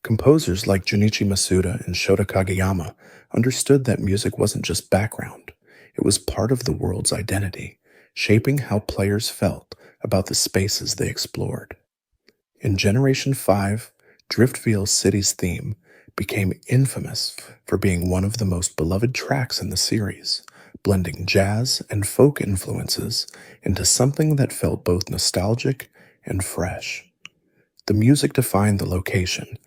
Speaker 1: Composers like Junichi Masuda and Shota Kageyama understood that music wasn't just background, it was part of the world's identity, shaping how players felt about the spaces they explored. In Generation 5, Driftveil City's theme became infamous for being one of the most beloved tracks in the series, blending jazz and folk influences into something that felt both nostalgic and fresh. The music defined the location,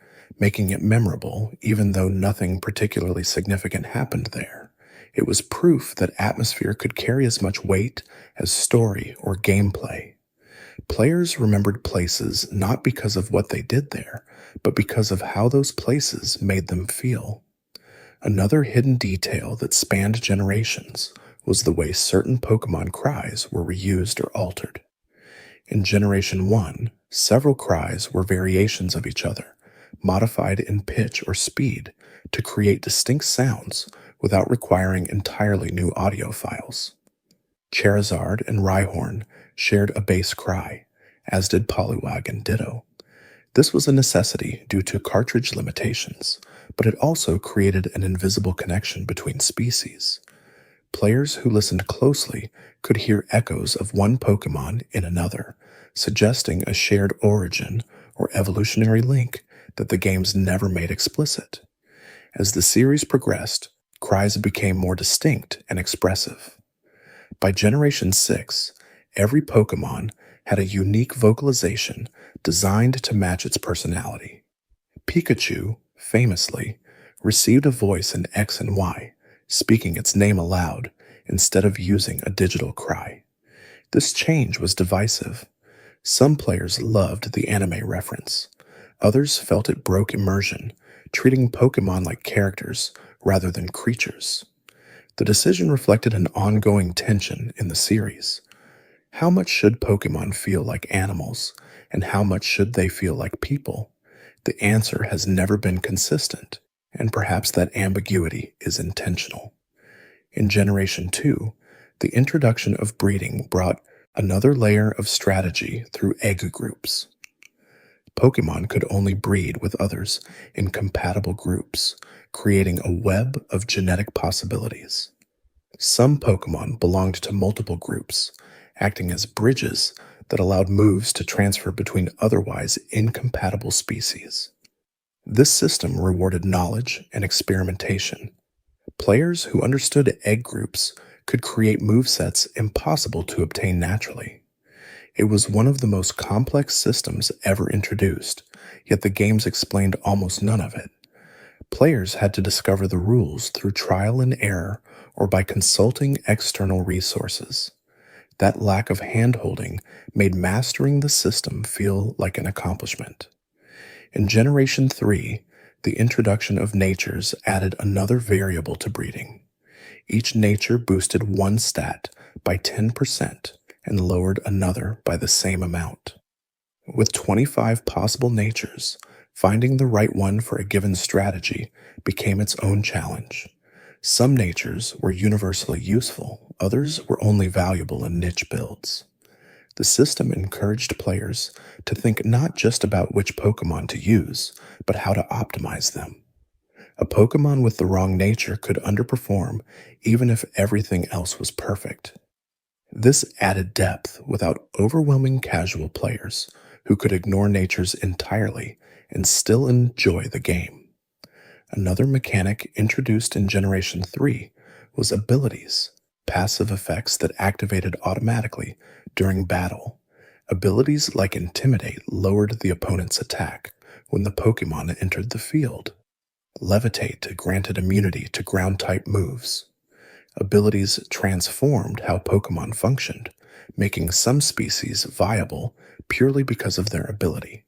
Speaker 1: making it memorable even though nothing particularly significant happened there. It was proof that atmosphere could carry as much weight as story or gameplay. Players remembered places not because of what they did there, but because of how those places made them feel. Another hidden detail that spanned generations was the way certain Pokémon cries were reused or altered. In Generation 1, several cries were variations of each other, modified in pitch or speed to create distinct sounds without requiring entirely new audio files. Charizard and Rhyhorn shared a base cry, as did Poliwag and Ditto. This was a necessity due to cartridge limitations, but it also created an invisible connection between species. Players who listened closely could hear echoes of one Pokémon in another, suggesting a shared origin or evolutionary link that the games never made explicit. As the series progressed, cries became more distinct and expressive. By Generation 6, every Pokémon had a unique vocalization designed to match its personality. Pikachu, famously, received a voice in X and Y, speaking its name aloud instead of using a digital cry. This change was divisive. Some players loved the anime reference. Others felt it broke immersion, treating Pokémon like characters rather than creatures. The decision reflected an ongoing tension in the series. How much should Pokémon feel like animals, and how much should they feel like people? The answer has never been consistent, and perhaps that ambiguity is intentional. In Generation 2, the introduction of breeding brought another layer of strategy through egg groups. Pokémon could only breed with others in compatible groups, creating a web of genetic possibilities. Some Pokémon belonged to multiple groups, acting as bridges that allowed moves to transfer between otherwise incompatible species. This system rewarded knowledge and experimentation. Players who understood egg groups could create movesets impossible to obtain naturally. It was one of the most complex systems ever introduced, yet the games explained almost none of it. Players had to discover the rules through trial and error or by consulting external resources. That lack of hand-holding made mastering the system feel like an accomplishment. In Generation 3, the introduction of natures added another variable to breeding. Each nature boosted one stat by 10% and lowered another by the same amount. With 25 possible natures, finding the right one for a given strategy became its own challenge. Some natures were universally useful, others were only valuable in niche builds. The system encouraged players to think not just about which Pokémon to use, but how to optimize them. A Pokemon with the wrong nature could underperform even if everything else was perfect. This added depth without overwhelming casual players who could ignore natures entirely and still enjoy the game. Another mechanic introduced in Generation 3 was abilities, passive effects that activated automatically during battle. Abilities like Intimidate lowered the opponent's attack when the Pokemon entered the field. Levitate granted immunity to ground-type moves. Abilities transformed how Pokemon functioned, making some species viable purely because of their ability.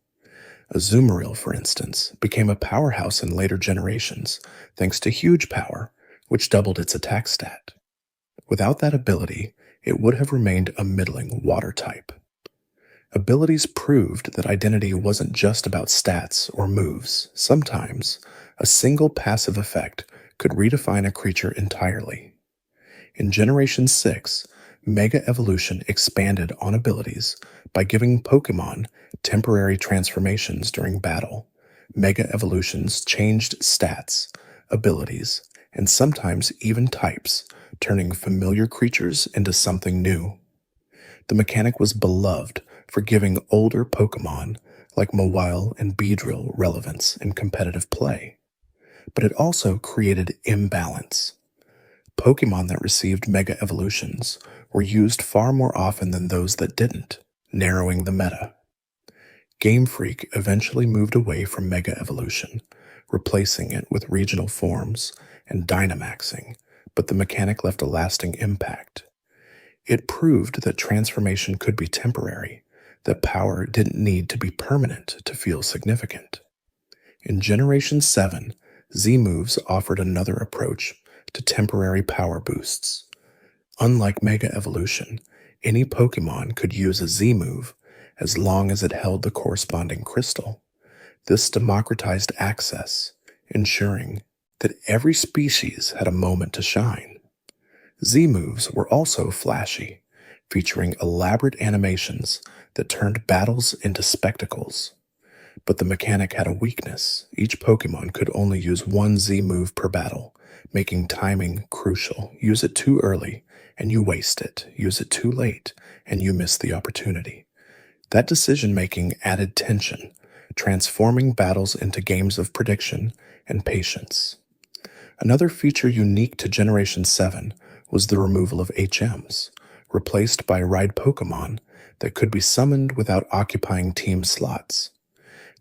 Speaker 1: Azumarill, for instance, became a powerhouse in later generations thanks to Huge Power, which doubled its attack stat. Without that ability, it would have remained a middling water type. Abilities proved that identity wasn't just about stats or moves. Sometimes, a single passive effect could redefine a creature entirely. In Generation 6, Mega Evolution expanded on abilities by giving Pokemon temporary transformations during battle. Mega Evolutions changed stats, abilities, and sometimes even types, turning familiar creatures into something new. The mechanic was beloved for giving older Pokemon like Mawile and Beedrill relevance in competitive play. But it also created imbalance. Pokemon that received Mega Evolutions were used far more often than those that didn't, narrowing the meta. Game Freak eventually moved away from Mega Evolution, replacing it with regional forms and Dynamaxing, but the mechanic left a lasting impact. It proved that transformation could be temporary, that power didn't need to be permanent to feel significant. In Generation 7, Z-moves offered another approach to temporary power boosts. Unlike Mega Evolution, any Pokemon could use a Z-move as long as it held the corresponding crystal. This democratized access, ensuring that every species had a moment to shine. Z-moves were also flashy, featuring elaborate animations that turned battles into spectacles. But the mechanic had a weakness. Each Pokemon could only use one Z-move per battle, making timing crucial. Use it too early, and you waste it. Use it too late, and you miss the opportunity. That decision-making added tension, transforming battles into games of prediction and patience. Another feature unique to Generation 7 was the removal of HMs, replaced by Ride Pokemon that could be summoned without occupying team slots.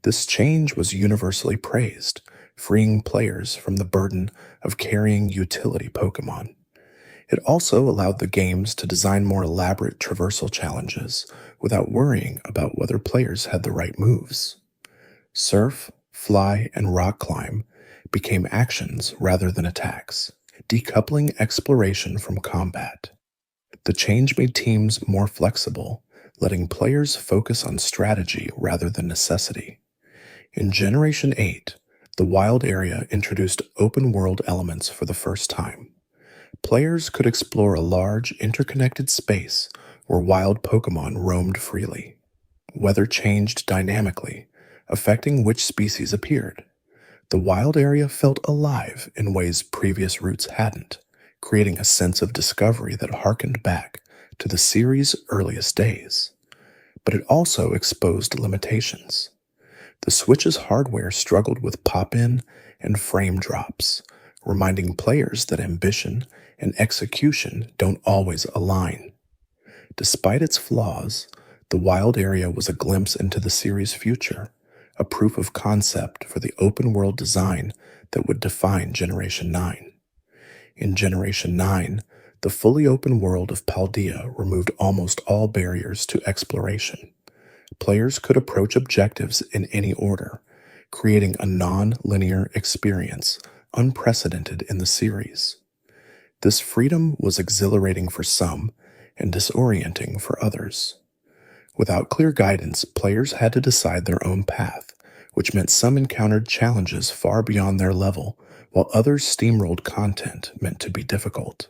Speaker 1: This change was universally praised, freeing players from the burden of carrying utility Pokemon. It also allowed the games to design more elaborate traversal challenges without worrying about whether players had the right moves. Surf, Fly, and Rock Climb became actions rather than attacks, decoupling exploration from combat. The change made teams more flexible, letting players focus on strategy rather than necessity. In Generation 8, the wild area introduced open-world elements for the first time. Players could explore a large, interconnected space where wild Pokemon roamed freely. Weather changed dynamically, affecting which species appeared. The wild area felt alive in ways previous routes hadn't, creating a sense of discovery that harkened back to the series' earliest days. But it also exposed limitations. The Switch's hardware struggled with pop-in and frame drops, reminding players that ambition and execution don't always align. Despite its flaws, the wild area was a glimpse into the series' future, a proof of concept for the open-world design that would define Generation 9. In Generation 9, the fully open world of Paldea removed almost all barriers to exploration. Players could approach objectives in any order, creating a non-linear experience unprecedented in the series. This freedom was exhilarating for some and disorienting for others. Without clear guidance, players had to decide their own path, which meant some encountered challenges far beyond their level, while others steamrolled content meant to be difficult.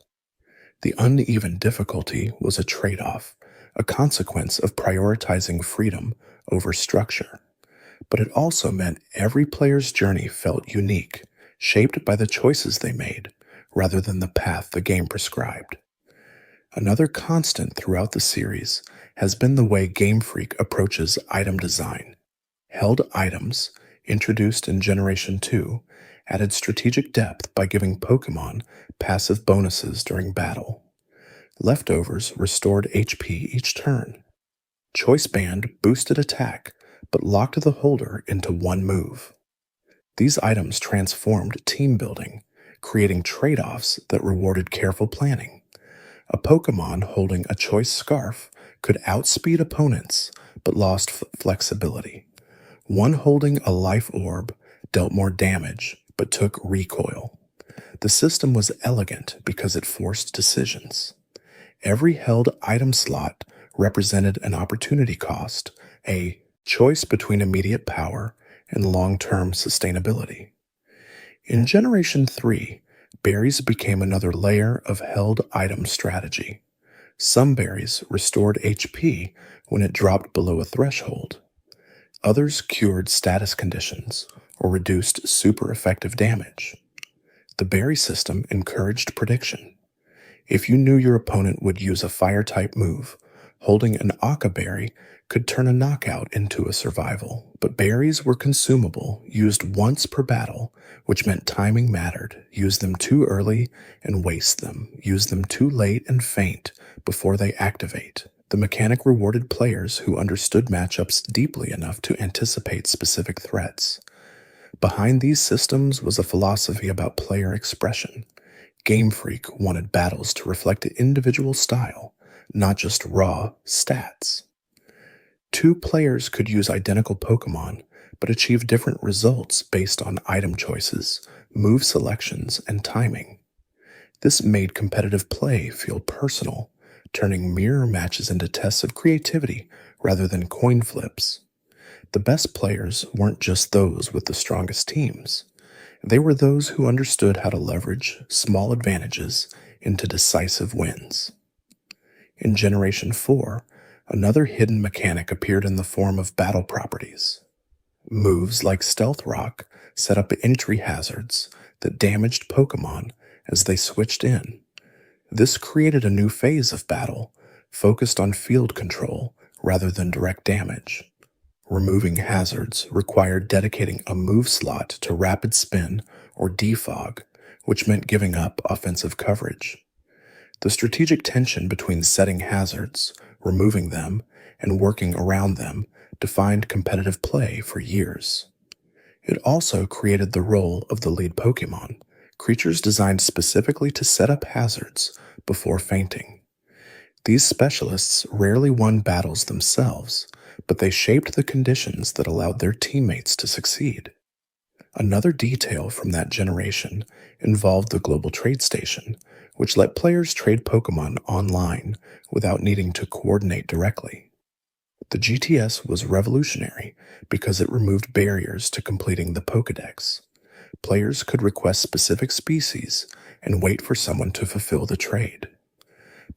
Speaker 1: The uneven difficulty was a trade-off, a consequence of prioritizing freedom over structure. But it also meant every player's journey felt unique, shaped by the choices they made rather than the path the game prescribed. Another constant throughout the series has been the way Game Freak approaches item design. Held items, introduced in Generation 2, added strategic depth by giving Pokémon passive bonuses during battle. Leftovers restored HP each turn. Choice Band boosted attack, but locked the holder into one move. These items transformed team building, creating trade-offs that rewarded careful planning. A Pokémon holding a choice scarf could outspeed opponents, but lost flexibility. One holding a life orb dealt more damage, but took recoil. The system was elegant because it forced decisions. Every held item slot represented an opportunity cost, a choice between immediate power and long-term sustainability. In Generation 3, berries became another layer of held item strategy. Some berries restored HP when it dropped below a threshold. Others cured status conditions or reduced super effective damage. The berry system encouraged prediction. If you knew your opponent would use a fire-type move, holding an Aqua berry could turn a knockout into a survival. But berries were consumable, used once per battle, which meant timing mattered. Use them too early and waste them. Use them too late and faint before they activate. The mechanic rewarded players who understood matchups deeply enough to anticipate specific threats. Behind these systems was a philosophy about player expression. Game Freak wanted battles to reflect individual style, not just raw stats. Two players could use identical Pokémon, but achieve different results based on item choices, move selections, and timing. This made competitive play feel personal, turning mirror matches into tests of creativity rather than coin flips. The best players weren't just those with the strongest teams. They were those who understood how to leverage small advantages into decisive wins. In Generation 4, another hidden mechanic appeared in the form of battle properties. Moves like Stealth Rock set up entry hazards that damaged Pokémon as they switched in. This created a new phase of battle, focused on field control rather than direct damage. Removing hazards required dedicating a move slot to Rapid Spin or Defog, which meant giving up offensive coverage. The strategic tension between setting hazards, removing them, and working around them defined competitive play for years. It also created the role of the lead Pokémon, creatures designed specifically to set up hazards before fainting. These specialists rarely won battles themselves, but they shaped the conditions that allowed their teammates to succeed. Another detail from that generation involved the global trade station, which let players trade Pokémon online without needing to coordinate directly. The GTS was revolutionary because it removed barriers to completing the Pokédex. Players could request specific species and wait for someone to fulfill the trade.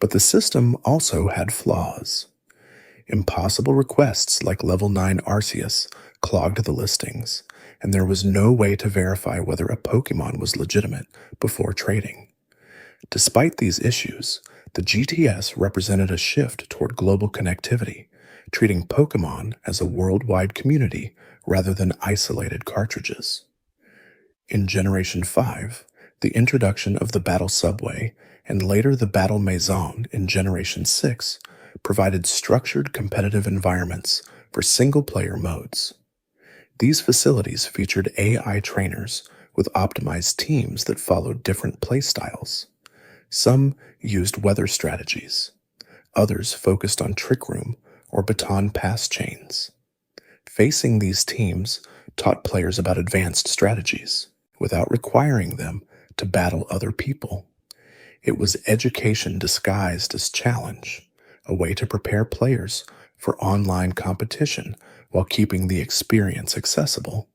Speaker 1: But the system also had flaws. Impossible requests like level 9 Arceus clogged the listings, and there was no way to verify whether a Pokémon was legitimate before trading. Despite these issues, the GTS represented a shift toward global connectivity, treating Pokémon as a worldwide community rather than isolated cartridges. In Generation 5, the introduction of the Battle Subway and later the Battle Maison in Generation 6 provided structured competitive environments for single-player modes. These facilities featured AI trainers with optimized teams that followed different playstyles. Some used weather strategies. Others focused on Trick Room or baton pass chains. Facing these teams taught players about advanced strategies without requiring them to battle other people. It was education disguised as challenge, a way to prepare players for online competition while keeping the experience accessible.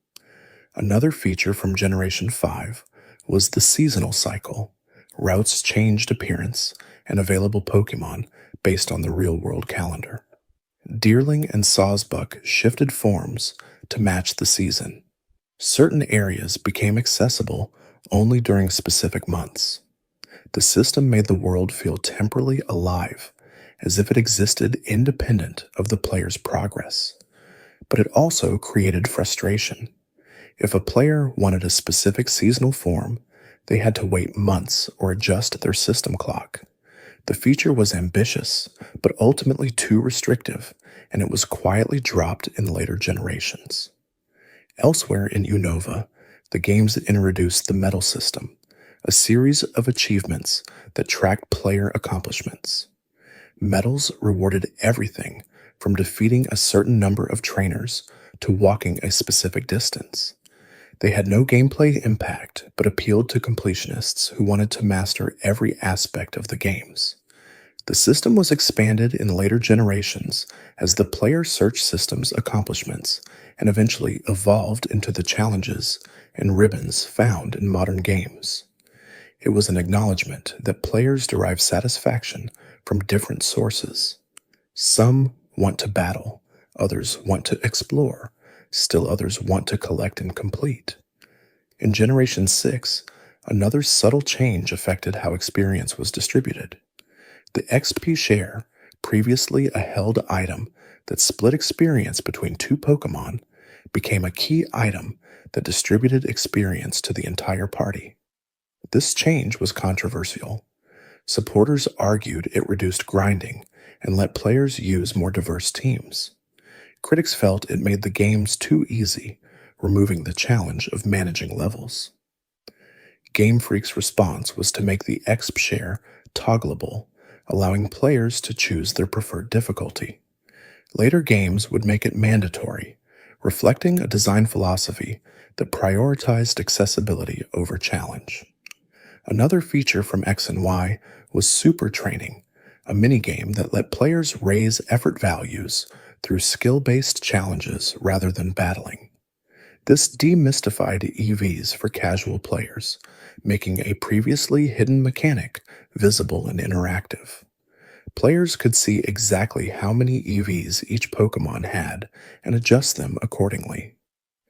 Speaker 1: Another feature from Generation 5 was the seasonal cycle. Routes changed appearance and available Pokémon based on the real-world calendar. Deerling and Sawsbuck shifted forms to match the season. Certain areas became accessible only during specific months. The system made the world feel temporally alive, as if it existed independent of the player's progress. But it also created frustration. If a player wanted a specific seasonal form, they had to wait months or adjust their system clock. The feature was ambitious, but ultimately too restrictive, and it was quietly dropped in later generations. Elsewhere in Unova, the games introduced the medal system, a series of achievements that tracked player accomplishments. Medals rewarded everything from defeating a certain number of trainers to walking a specific distance. They had no gameplay impact, but appealed to completionists who wanted to master every aspect of the games. The system was expanded in later generations as the player searched system's accomplishments and eventually evolved into the challenges and ribbons found in modern games. It was an acknowledgement that players derive satisfaction from different sources. Some want to battle, others want to explore, still others want to collect and complete. In Generation 6, another subtle change affected how experience was distributed. The XP share, previously a held item that split experience between two Pokémon, became a key item that distributed experience to the entire party. This change was controversial. Supporters argued it reduced grinding and let players use more diverse teams. Critics felt it made the games too easy, removing the challenge of managing levels. Game Freak's response was to make the XP share toggleable, allowing players to choose their preferred difficulty. Later games would make it mandatory, reflecting a design philosophy that prioritized accessibility over challenge. Another feature from X and Y was Super Training, a minigame that let players raise effort values through skill-based challenges rather than battling. This demystified EVs for casual players, making a previously hidden mechanic visible and interactive. Players could see exactly how many EVs each Pokémon had and adjust them accordingly.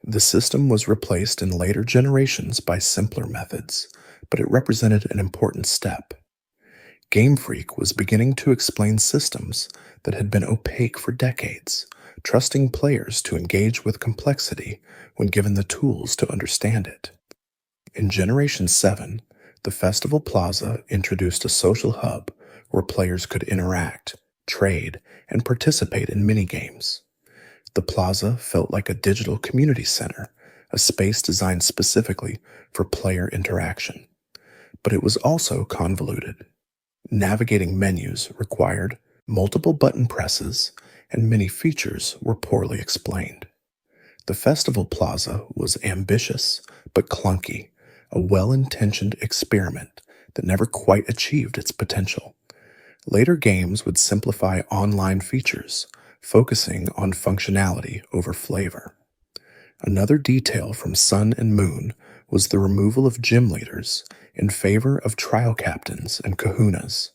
Speaker 1: The system was replaced in later generations by simpler methods, but it represented an important step. Game Freak was beginning to explain systems that had been opaque for decades, trusting players to engage with complexity when given the tools to understand it. In Generation 7, the Festival Plaza introduced a social hub where players could interact, trade, and participate in minigames. The plaza felt like a digital community center, a space designed specifically for player interaction. But it was also convoluted. Navigating menus required multiple button presses, and many features were poorly explained. The Festival Plaza was ambitious but clunky, a well-intentioned experiment that never quite achieved its potential. Later games would simplify online features, focusing on functionality over flavor. Another detail from Sun and Moon was the removal of gym leaders in favor of trial captains and kahunas.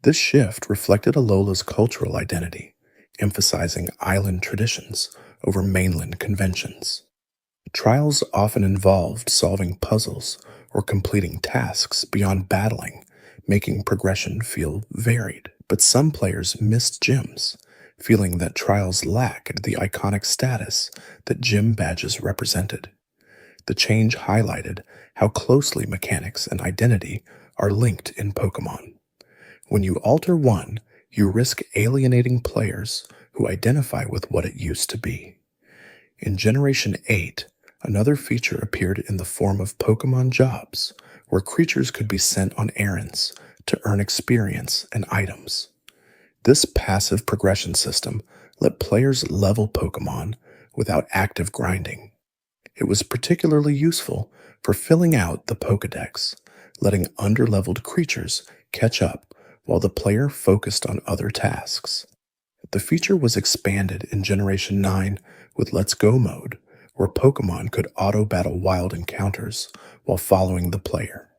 Speaker 1: This shift reflected Alola's cultural identity, emphasizing island traditions over mainland conventions. Trials often involved solving puzzles or completing tasks beyond battling, making progression feel varied. But some players missed gyms, feeling that trials lacked the iconic status that gym badges represented. The change highlighted how closely mechanics and identity are linked in Pokémon. When you alter one, you risk alienating players who identify with what it used to be. In Generation 8, another feature appeared in the form of Pokémon jobs, where creatures could be sent on errands to earn experience and items. This passive progression system let players level Pokémon without active grinding. It was particularly useful for filling out the Pokédex, letting underleveled creatures catch up while the player focused on other tasks. The feature was expanded in Generation 9 with Let's Go mode, where Pokémon could auto-battle wild encounters while following the player.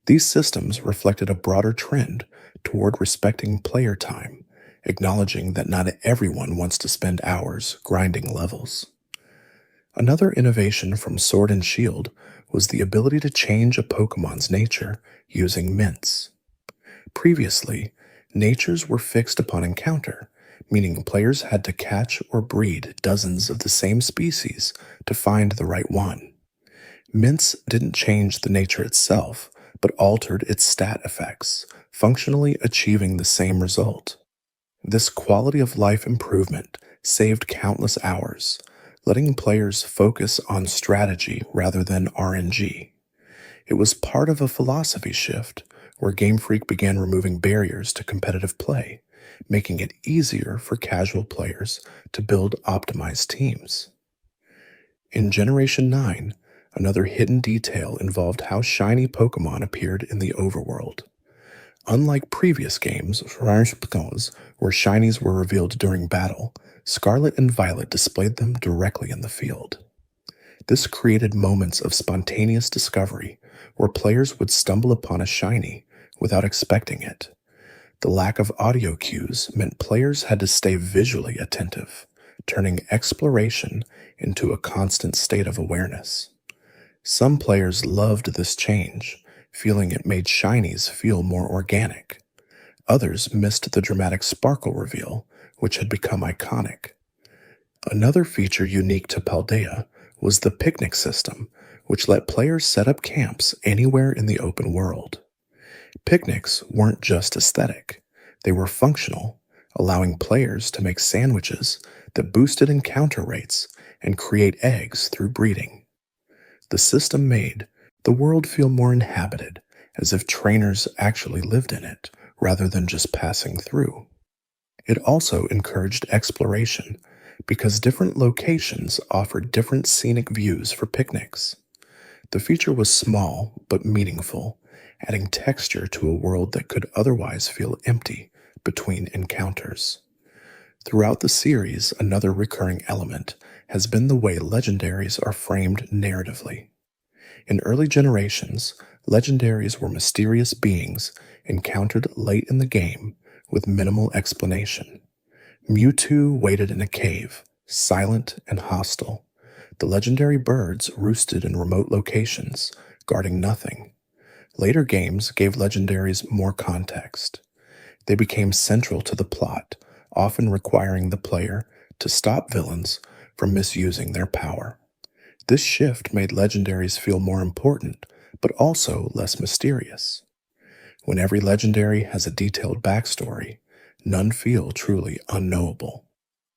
Speaker 1: These systems reflected a broader trend toward respecting player time, acknowledging that not everyone wants to spend hours grinding levels. Another innovation from Sword and Shield was the ability to change a Pokemon's nature using mints. Previously, natures were fixed upon encounter, meaning players had to catch or breed dozens of the same species to find the right one. Mints didn't change the nature itself, but altered its stat effects, functionally achieving the same result. This quality of life improvement saved countless hours, letting players focus on strategy rather than RNG. It was part of a philosophy shift where Game Freak began removing barriers to competitive play, making it easier for casual players to build optimized teams. In Generation 9, another hidden detail involved how shiny Pokemon appeared in the overworld. Unlike previous games, where shinies were revealed during battle, Scarlet and Violet displayed them directly in the field. This created moments of spontaneous discovery where players would stumble upon a shiny without expecting it. The lack of audio cues meant players had to stay visually attentive, turning exploration into a constant state of awareness. Some players loved this change, feeling it made shinies feel more organic. Others missed the dramatic sparkle reveal, which had become iconic. Another feature unique to Paldea was the picnic system, which let players set up camps anywhere in the open world. Picnics weren't just aesthetic, they were functional, allowing players to make sandwiches that boosted encounter rates and create eggs through breeding. The system made the world feel more inhabited, as if trainers actually lived in it, rather than just passing through. It also encouraged exploration, because different locations offered different scenic views for picnics. The feature was small but meaningful, adding texture to a world that could otherwise feel empty between encounters. Throughout the series, another recurring element has been the way legendaries are framed narratively. In early generations, legendaries were mysterious beings encountered late in the game with minimal explanation. Mewtwo waited in a cave, silent and hostile. The legendary birds roosted in remote locations, guarding nothing. Later games gave legendaries more context. They became central to the plot, often requiring the player to stop villains from misusing their power. This shift made legendaries feel more important, but also less mysterious. When every legendary has a detailed backstory, none feel truly unknowable.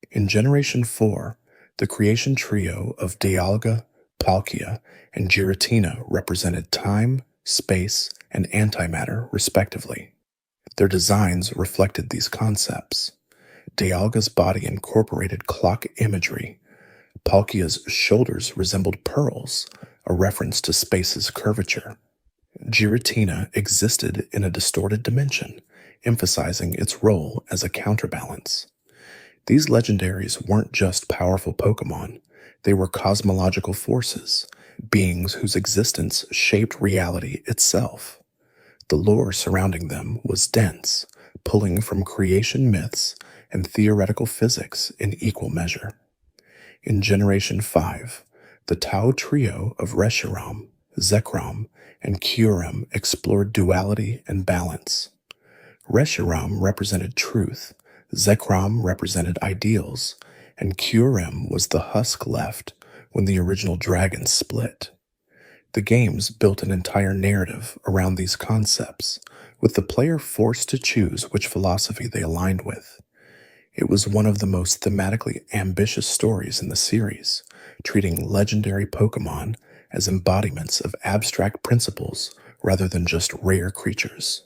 Speaker 1: In Generation 4, the creation trio of Dialga, Palkia, and Giratina represented time, space, and antimatter, respectively. Their designs reflected these concepts. Dialga's body incorporated clock imagery. Palkia's shoulders resembled pearls, a reference to space's curvature. Giratina existed in a distorted dimension, emphasizing its role as a counterbalance. These legendaries weren't just powerful Pokémon, they were cosmological forces, beings whose existence shaped reality itself. The lore surrounding them was dense, pulling from creation myths and theoretical physics in equal measure. In Generation 5, the Tao trio of Reshiram, Zekrom, and Kyurem explored duality and balance. Reshiram represented truth, Zekrom represented ideals, and Kyurem was the husk left when the original dragons split. The games built an entire narrative around these concepts, with the player forced to choose which philosophy they aligned with. It was one of the most thematically ambitious stories in the series, treating legendary Pokémon as embodiments of abstract principles rather than just rare creatures.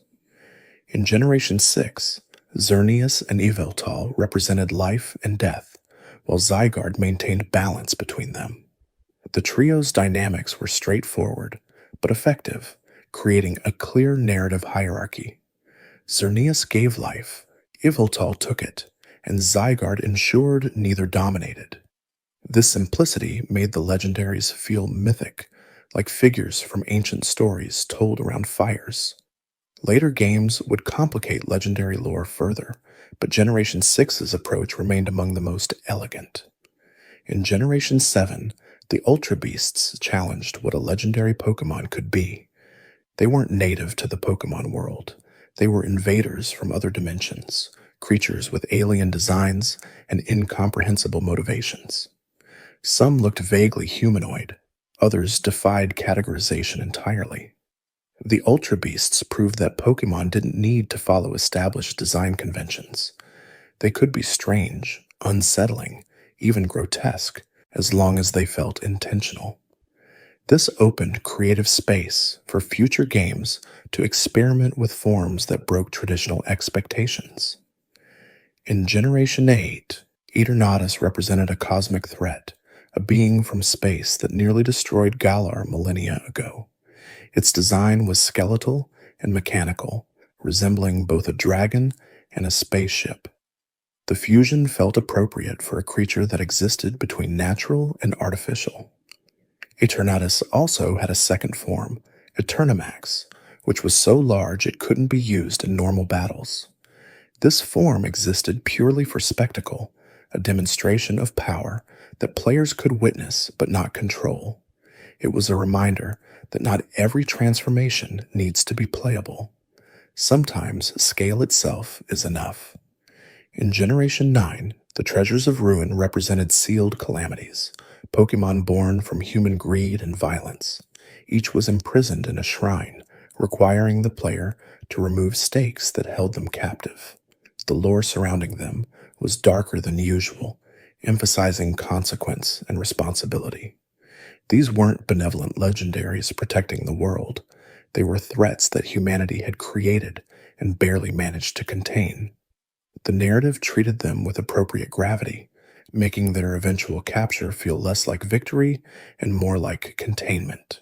Speaker 1: In Generation 6, Xerneas and Yveltal represented life and death, while Zygarde maintained balance between them. The trio's dynamics were straightforward, but effective, creating a clear narrative hierarchy. Xerneas gave life, Yveltal took it, and Zygarde ensured neither dominated. This simplicity made the legendaries feel mythic, like figures from ancient stories told around fires. Later games would complicate legendary lore further, but Generation 6's approach remained among the most elegant. In Generation 7, The Ultra Beasts challenged what a legendary Pokemon could be. They weren't native to the Pokemon world. They were invaders from other dimensions, creatures with alien designs and incomprehensible motivations. Some looked vaguely humanoid, others defied categorization entirely. The Ultra Beasts proved that Pokemon didn't need to follow established design conventions. They could be strange, unsettling, even grotesque, as long as they felt intentional. This opened creative space for future games to experiment with forms that broke traditional expectations. In Generation 8, Eternatus represented a cosmic threat, a being from space that nearly destroyed Galar millennia ago. Its design was skeletal and mechanical, resembling both a dragon and a spaceship. The fusion felt appropriate for a creature that existed between natural and artificial. Eternatus also had a second form, Eternamax, which was so large it couldn't be used in normal battles. This form existed purely for spectacle, a demonstration of power that players could witness but not control. It was a reminder that not every transformation needs to be playable. Sometimes scale itself is enough. In Generation 9, the Treasures of Ruin represented sealed calamities, Pokemon born from human greed and violence. Each was imprisoned in a shrine, requiring the player to remove stakes that held them captive. The lore surrounding them was darker than usual, emphasizing consequence and responsibility. These weren't benevolent legendaries protecting the world. They were threats that humanity had created and barely managed to contain. The narrative treated them with appropriate gravity, making their eventual capture feel less like victory and more like containment.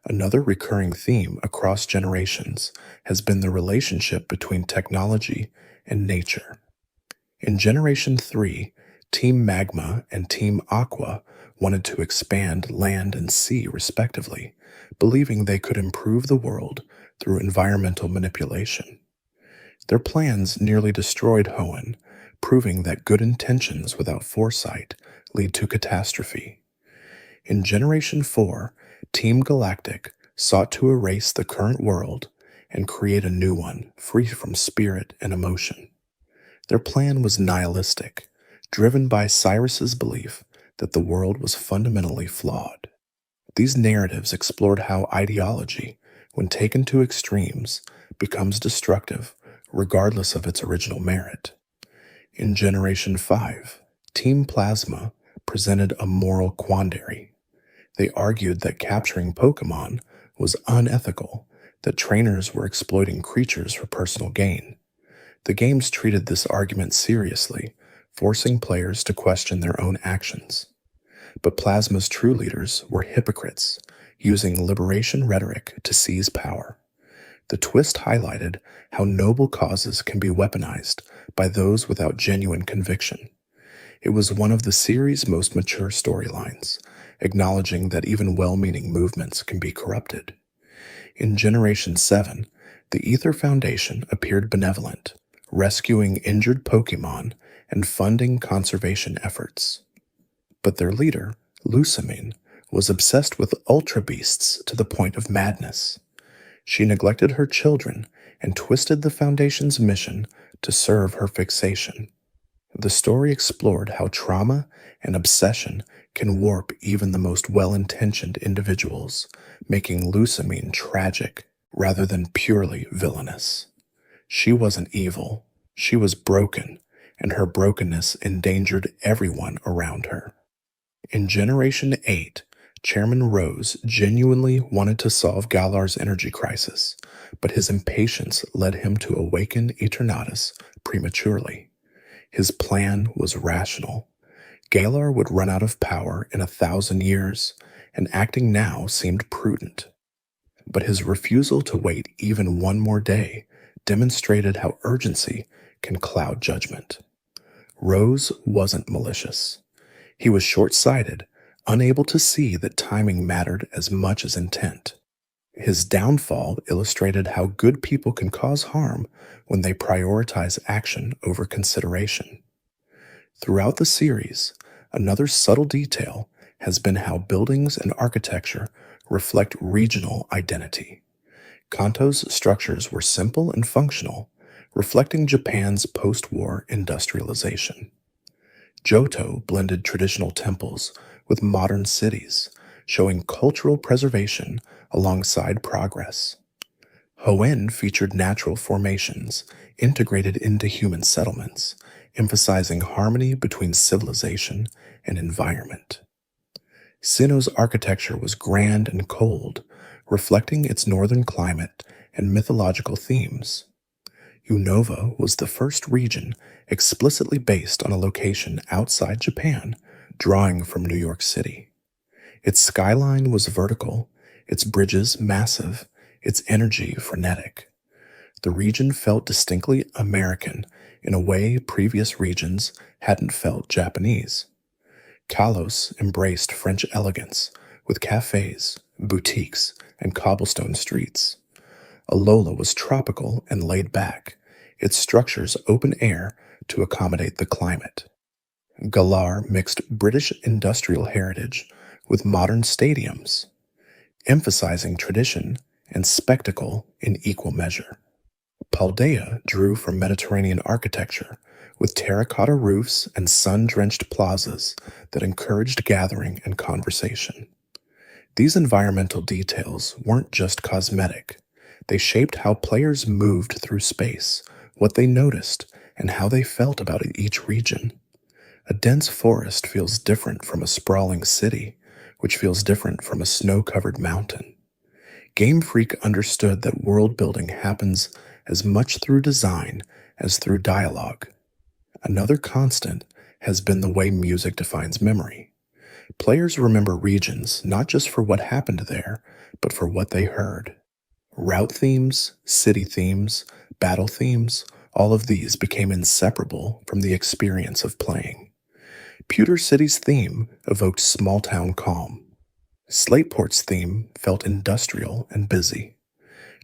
Speaker 1: Another recurring theme across generations has been the relationship between technology and nature. In Generation 3, Team Magma and Team Aqua wanted to expand land and sea respectively, believing they could improve the world through environmental manipulation. Their plans nearly destroyed Hoenn, proving that good intentions without foresight lead to catastrophe. In Generation 4, Team Galactic sought to erase the current world and create a new one free from spirit and emotion. Their plan was nihilistic, driven by Cyrus's belief that the world was fundamentally flawed. These narratives explored how ideology, when taken to extremes, becomes destructive regardless of its original merit. In Generation 5, Team Plasma presented a moral quandary. They argued that capturing Pokemon was unethical, that trainers were exploiting creatures for personal gain. The games treated this argument seriously, forcing players to question their own actions. But Plasma's true leaders were hypocrites, using liberation rhetoric to seize power. The twist highlighted how noble causes can be weaponized by those without genuine conviction. It was one of the series' most mature storylines, acknowledging that even well-meaning movements can be corrupted. In Generation 7, the Ether Foundation appeared benevolent, rescuing injured Pokemon and funding conservation efforts. But their leader, Lusamine, was obsessed with Ultra Beasts to the point of madness. She neglected her children and twisted the Foundation's mission to serve her fixation. The story explored how trauma and obsession can warp even the most well-intentioned individuals, making Lusamine tragic rather than purely villainous. She wasn't evil, she was broken, and her brokenness endangered everyone around her. In Generation 8, Chairman Rose genuinely wanted to solve Galar's energy crisis, but his impatience led him to awaken Eternatus prematurely. His plan was rational. Galar would run out of power in 1,000 years, and acting now seemed prudent. But his refusal to wait even one more day demonstrated how urgency can cloud judgment. Rose wasn't malicious. He was short-sighted, unable to see that timing mattered as much as intent. His downfall illustrated how good people can cause harm when they prioritize action over consideration. Throughout the series, another subtle detail has been how buildings and architecture reflect regional identity. Kanto's structures were simple and functional, reflecting Japan's post-war industrialization. Johto blended traditional temples with modern cities, showing cultural preservation alongside progress. Hoenn featured natural formations integrated into human settlements, emphasizing harmony between civilization and environment. Sinnoh's architecture was grand and cold, reflecting its northern climate and mythological themes. Unova was the first region explicitly based on a location outside Japan, drawing from New York City. Its skyline was vertical, its bridges massive, its energy frenetic. The region felt distinctly American in a way previous regions hadn't felt Japanese. Kalos embraced French elegance with cafes, boutiques, and cobblestone streets. Alola was tropical and laid back, its structures open air to accommodate the climate. Galar mixed British industrial heritage with modern stadiums, emphasizing tradition and spectacle in equal measure. Paldea drew from Mediterranean architecture with terracotta roofs and sun-drenched plazas that encouraged gathering and conversation. These environmental details weren't just cosmetic. They shaped how players moved through space, what they noticed, and how they felt about each region. A dense forest feels different from a sprawling city, which feels different from a snow-covered mountain. Game Freak understood that world-building happens as much through design as through dialogue. Another constant has been the way music defines memory. Players remember regions not just for what happened there, but for what they heard. Route themes, city themes, battle themes, all of these became inseparable from the experience of playing. Pewter City's theme evoked small-town calm. Slateport's theme felt industrial and busy.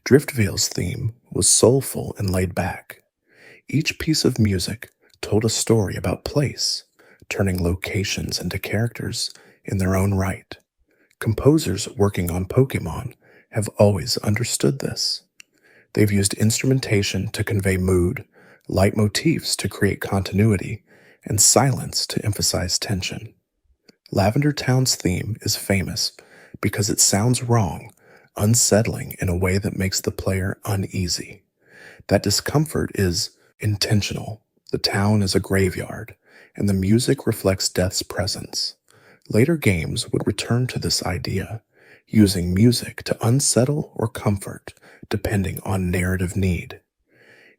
Speaker 1: Driftvale's theme was soulful and laid back. Each piece of music told a story about place, turning locations into characters in their own right. Composers working on Pokémon have always understood this. They've used instrumentation to convey mood, leitmotifs to create continuity, and silence to emphasize tension. Lavender Town's theme is famous because it sounds wrong, unsettling in a way that makes the player uneasy. That discomfort is intentional. The town is a graveyard, and the music reflects death's presence. Later games would return to this idea, using music to unsettle or comfort, depending on narrative need.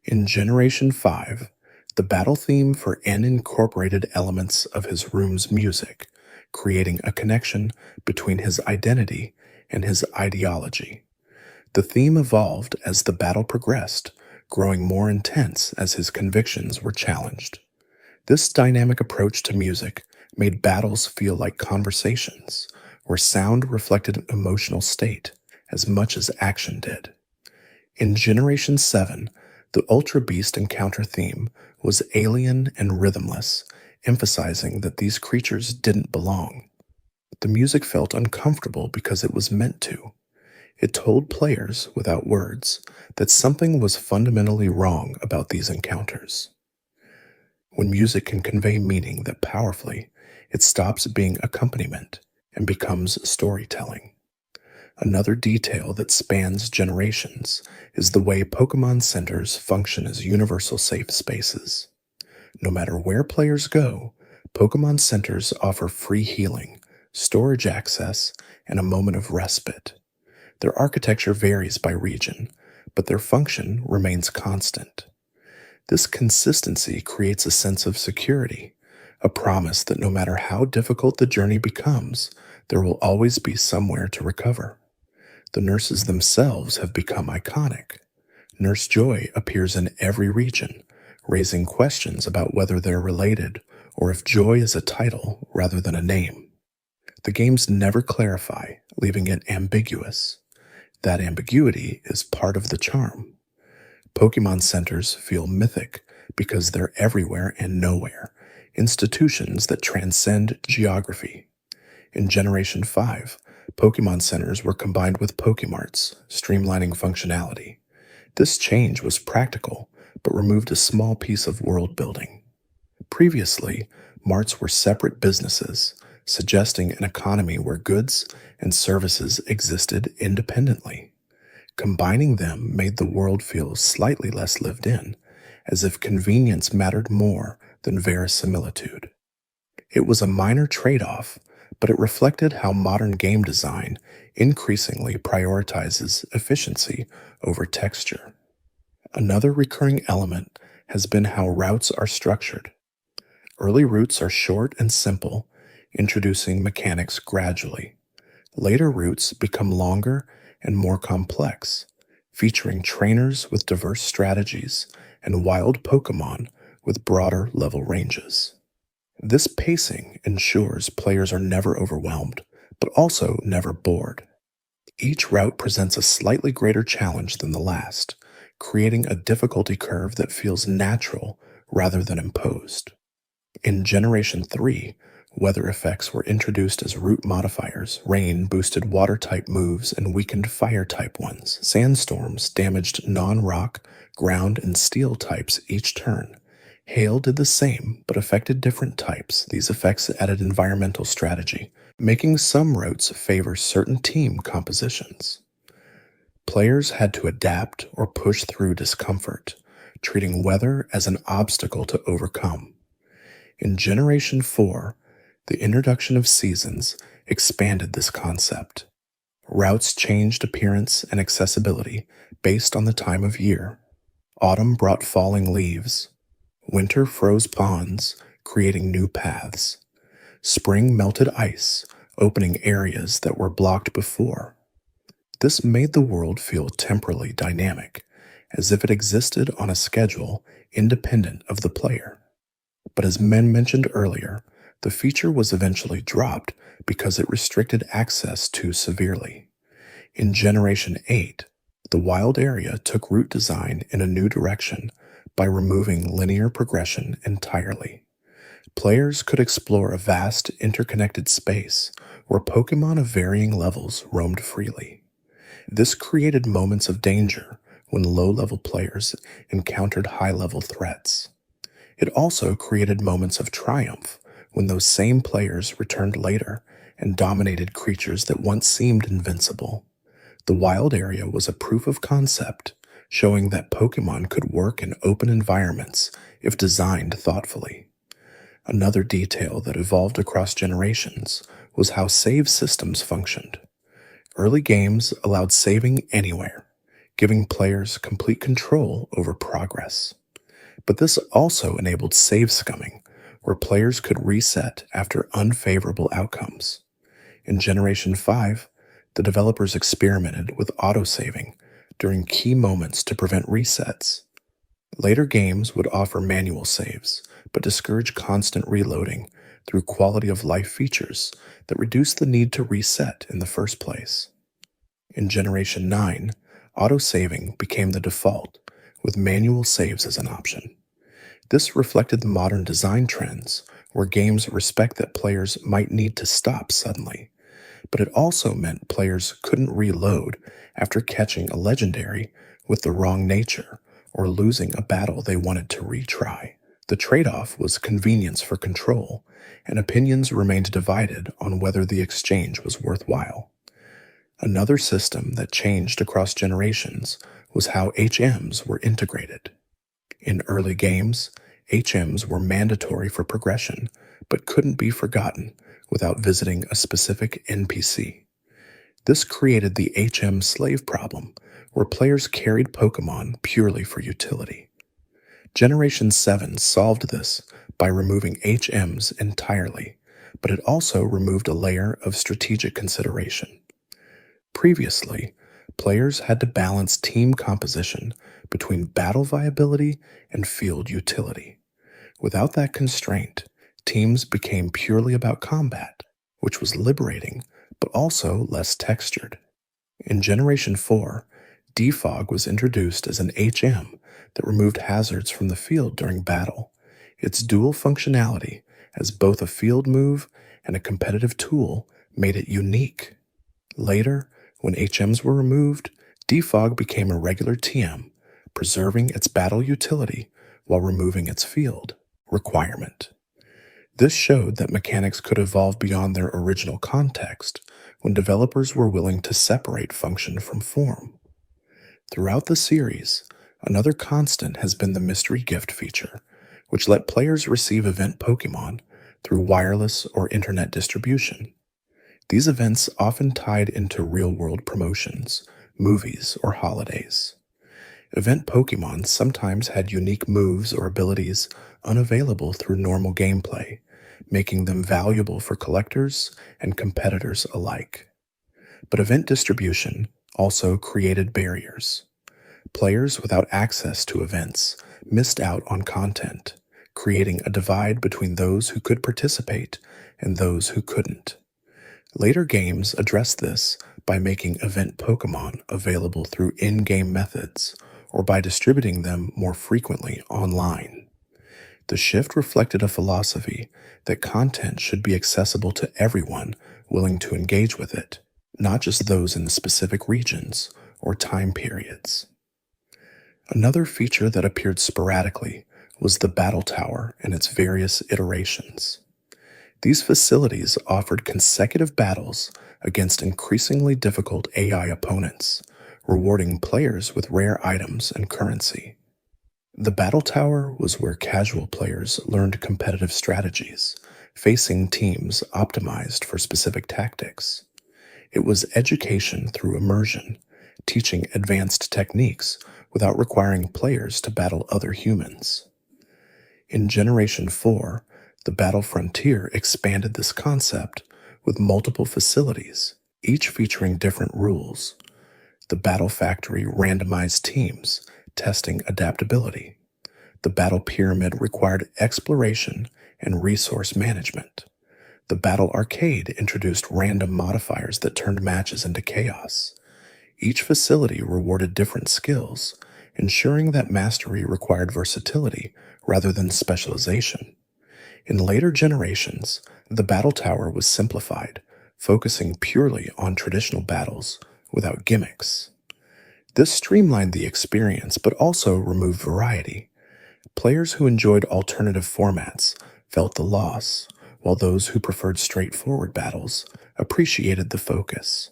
Speaker 1: In Generation 5, the battle theme for N incorporated elements of his room's music, creating a connection between his identity and his ideology. The theme evolved as the battle progressed, growing more intense as his convictions were challenged. This dynamic approach to music made battles feel like conversations, where sound reflected emotional state as much as action did. In Generation 7, the Ultra Beast encounter theme was alien and rhythmless, emphasizing that these creatures didn't belong. The music felt uncomfortable because it was meant to. It told players, without words, that something was fundamentally wrong about these encounters. When music can convey meaning that powerfully, it stops being accompaniment and becomes storytelling. Another detail that spans generations is the way Pokémon centers function as universal safe spaces. No matter where players go, Pokémon centers offer free healing, storage access, and a moment of respite. Their architecture varies by region, but their function remains constant. This consistency creates a sense of security, a promise that no matter how difficult the journey becomes, there will always be somewhere to recover. The nurses themselves have become iconic. Nurse Joy appears in every region, raising questions about whether they're related or if Joy is a title rather than a name. The games never clarify, leaving it ambiguous. That ambiguity is part of the charm. Pokémon centers feel mythic because they're everywhere and nowhere, institutions that transcend geography. In Generation 5, Pokemon Centers were combined with Pokemarts, streamlining functionality. This change was practical, but removed a small piece of world building. Previously, marts were separate businesses, suggesting an economy where goods and services existed independently. Combining them made the world feel slightly less lived in, as if convenience mattered more than verisimilitude. It was a minor trade-off, but it reflected how modern game design increasingly prioritizes efficiency over texture. Another recurring element has been how routes are structured. Early routes are short and simple, introducing mechanics gradually. Later routes become longer and more complex, featuring trainers with diverse strategies and wild Pokemon with broader level ranges. This pacing ensures players are never overwhelmed, but also never bored. Each route presents a slightly greater challenge than the last, creating a difficulty curve that feels natural rather than imposed. In Generation 3, weather effects were introduced as route modifiers. Rain boosted water-type moves and weakened fire-type ones. Sandstorms damaged non-rock, ground, and steel types each turn. Hail did the same, but affected different types. These effects added environmental strategy, making some routes favor certain team compositions. Players had to adapt or push through discomfort, treating weather as an obstacle to overcome. In Generation 4, the introduction of seasons expanded this concept. Routes changed appearance and accessibility based on the time of year. Autumn brought falling leaves. Winter froze ponds, creating new paths. Spring melted ice, opening areas that were blocked before. This made the world feel temporally dynamic, as if it existed on a schedule independent of the player. But as Men mentioned earlier, the feature was eventually dropped because it restricted access too severely. In Generation 8, the wild area took route design in a new direction by removing linear progression entirely. Players could explore a vast, interconnected space where Pokemon of varying levels roamed freely. This created moments of danger when low-level players encountered high-level threats. It also created moments of triumph when those same players returned later and dominated creatures that once seemed invincible. The wild area was a proof of concept, showing that Pokemon could work in open environments if designed thoughtfully. Another detail that evolved across generations was how save systems functioned. Early games allowed saving anywhere, giving players complete control over progress. But this also enabled save scumming, where players could reset after unfavorable outcomes. In Generation 5, the developers experimented with autosaving during key moments to prevent resets. Later games would offer manual saves, but discourage constant reloading through quality-of-life features that reduce the need to reset in the first place. In Generation 9, autosaving became the default, with manual saves as an option. This reflected the modern design trends, where games respect that players might need to stop suddenly, but it also meant players couldn't reload after catching a legendary with the wrong nature or losing a battle they wanted to retry. The trade-off was convenience for control, and opinions remained divided on whether the exchange was worthwhile. Another system that changed across generations was how HMs were integrated. In early games, HMs were mandatory for progression, but couldn't be forgotten without visiting a specific NPC. This created the HM slave problem, where players carried Pokemon purely for utility. Generation 7 solved this by removing HMs entirely, but it also removed a layer of strategic consideration. Previously, players had to balance team composition between battle viability and field utility. Without that constraint, teams became purely about combat, which was liberating, but also less textured. In Generation 4, Defog was introduced as an HM that removed hazards from the field during battle. Its dual functionality as both a field move and a competitive tool made it unique. Later, when HMs were removed, defog became a regular TM, preserving its battle utility while removing its field requirement. This showed that mechanics could evolve beyond their original context when developers were willing to separate function from form. Throughout the series, another constant has been the mystery gift feature, which let players receive event Pokémon through wireless or internet distribution. These events often tied into real-world promotions, movies, or holidays. Event Pokémon sometimes had unique moves or abilities unavailable through normal gameplay, making them valuable for collectors and competitors alike. But event distribution also created barriers. Players without access to events missed out on content, creating a divide between those who could participate and those who couldn't. Later games addressed this by making event Pokémon available through in-game methods or by distributing them more frequently online. The shift reflected a philosophy that content should be accessible to everyone willing to engage with it, not just those in specific regions or time periods. Another feature that appeared sporadically was the Battle Tower and its various iterations. These facilities offered consecutive battles against increasingly difficult AI opponents, rewarding players with rare items and currency. The Battle Tower was where casual players learned competitive strategies, facing teams optimized for specific tactics. It was education through immersion, teaching advanced techniques without requiring players to battle other humans. In Generation 4, the Battle Frontier expanded this concept with multiple facilities, each featuring different rules. The Battle Factory randomized teams, testing adaptability. The Battle Pyramid required exploration and resource management. The Battle Arcade introduced random modifiers that turned matches into chaos. Each facility rewarded different skills, ensuring that mastery required versatility rather than specialization. In later generations, the Battle Tower was simplified, focusing purely on traditional battles without gimmicks. This streamlined the experience but also removed variety. Players who enjoyed alternative formats felt the loss, while those who preferred straightforward battles appreciated the focus.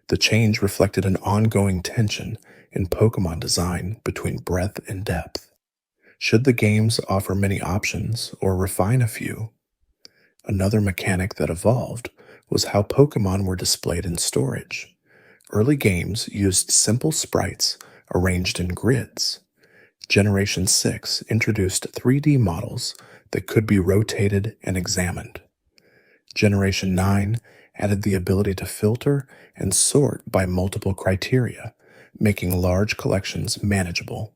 Speaker 1: The change reflected an ongoing tension in Pokémon design between breadth and depth. Should the games offer many options or refine a few? Another mechanic that evolved was how Pokémon were displayed in storage. Early games used simple sprites arranged in grids. Generation 6 introduced 3D models that could be rotated and examined. Generation 9 added the ability to filter and sort by multiple criteria, making large collections manageable.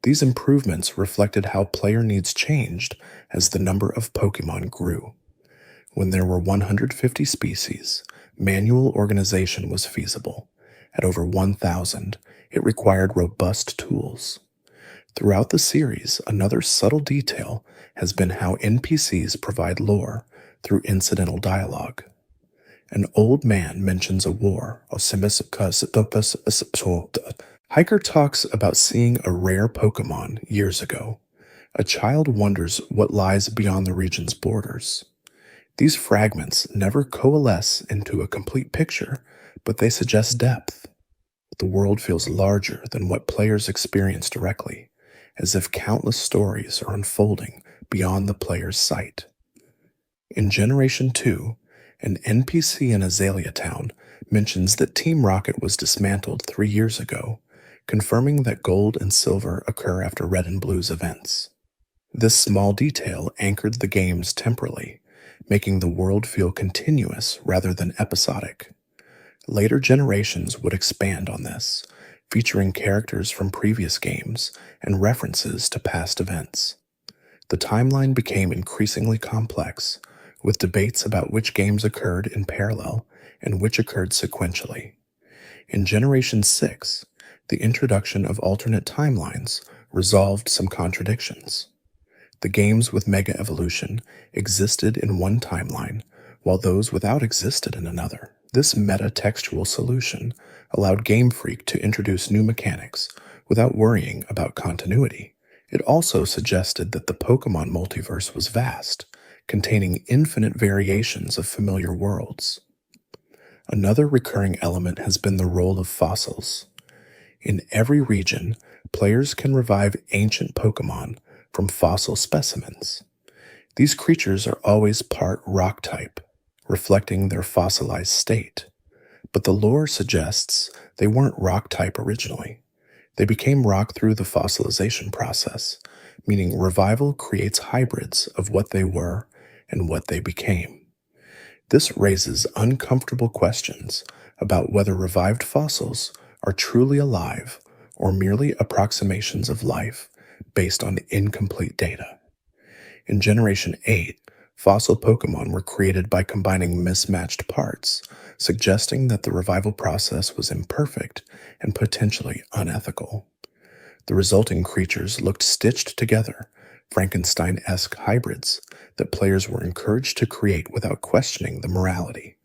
Speaker 1: These improvements reflected how player needs changed as the number of Pokémon grew. When there were 150 species, manual organization was feasible. At over 1,000, it required robust tools. Throughout the series, another subtle detail has been how NPCs provide lore through incidental dialogue. An old man mentions a war. Hiker talks about seeing a rare Pokémon years ago. A child wonders what lies beyond the region's borders. These fragments never coalesce into a complete picture, but they suggest depth. The world feels larger than what players experience directly, as if countless stories are unfolding beyond the player's sight. In Generation 2, an NPC in Azalea Town mentions that Team Rocket was dismantled 3 years ago, confirming that gold and silver occur after Red and Blue's events. This small detail anchored the games temporally, making the world feel continuous rather than episodic. Later generations would expand on this, featuring characters from previous games and references to past events. The timeline became increasingly complex, with debates about which games occurred in parallel and which occurred sequentially. In Generation 6, the introduction of alternate timelines resolved some contradictions. The games with Mega Evolution existed in one timeline, while those without existed in another. This meta-textual solution allowed Game Freak to introduce new mechanics without worrying about continuity. It also suggested that the Pokémon multiverse was vast, containing infinite variations of familiar worlds. Another recurring element has been the role of fossils. In every region, players can revive ancient Pokémon from fossil specimens. These creatures are always part rock type, reflecting their fossilized state. But the lore suggests they weren't rock type originally. They became rock through the fossilization process, meaning revival creates hybrids of what they were and what they became. This raises uncomfortable questions about whether revived fossils are truly alive or merely approximations of life based on incomplete data. In Generation 8, fossil Pokémon were created by combining mismatched parts, suggesting that the revival process was imperfect and potentially unethical. The resulting creatures looked stitched together, Frankenstein-esque hybrids that players were encouraged to create without questioning the morality.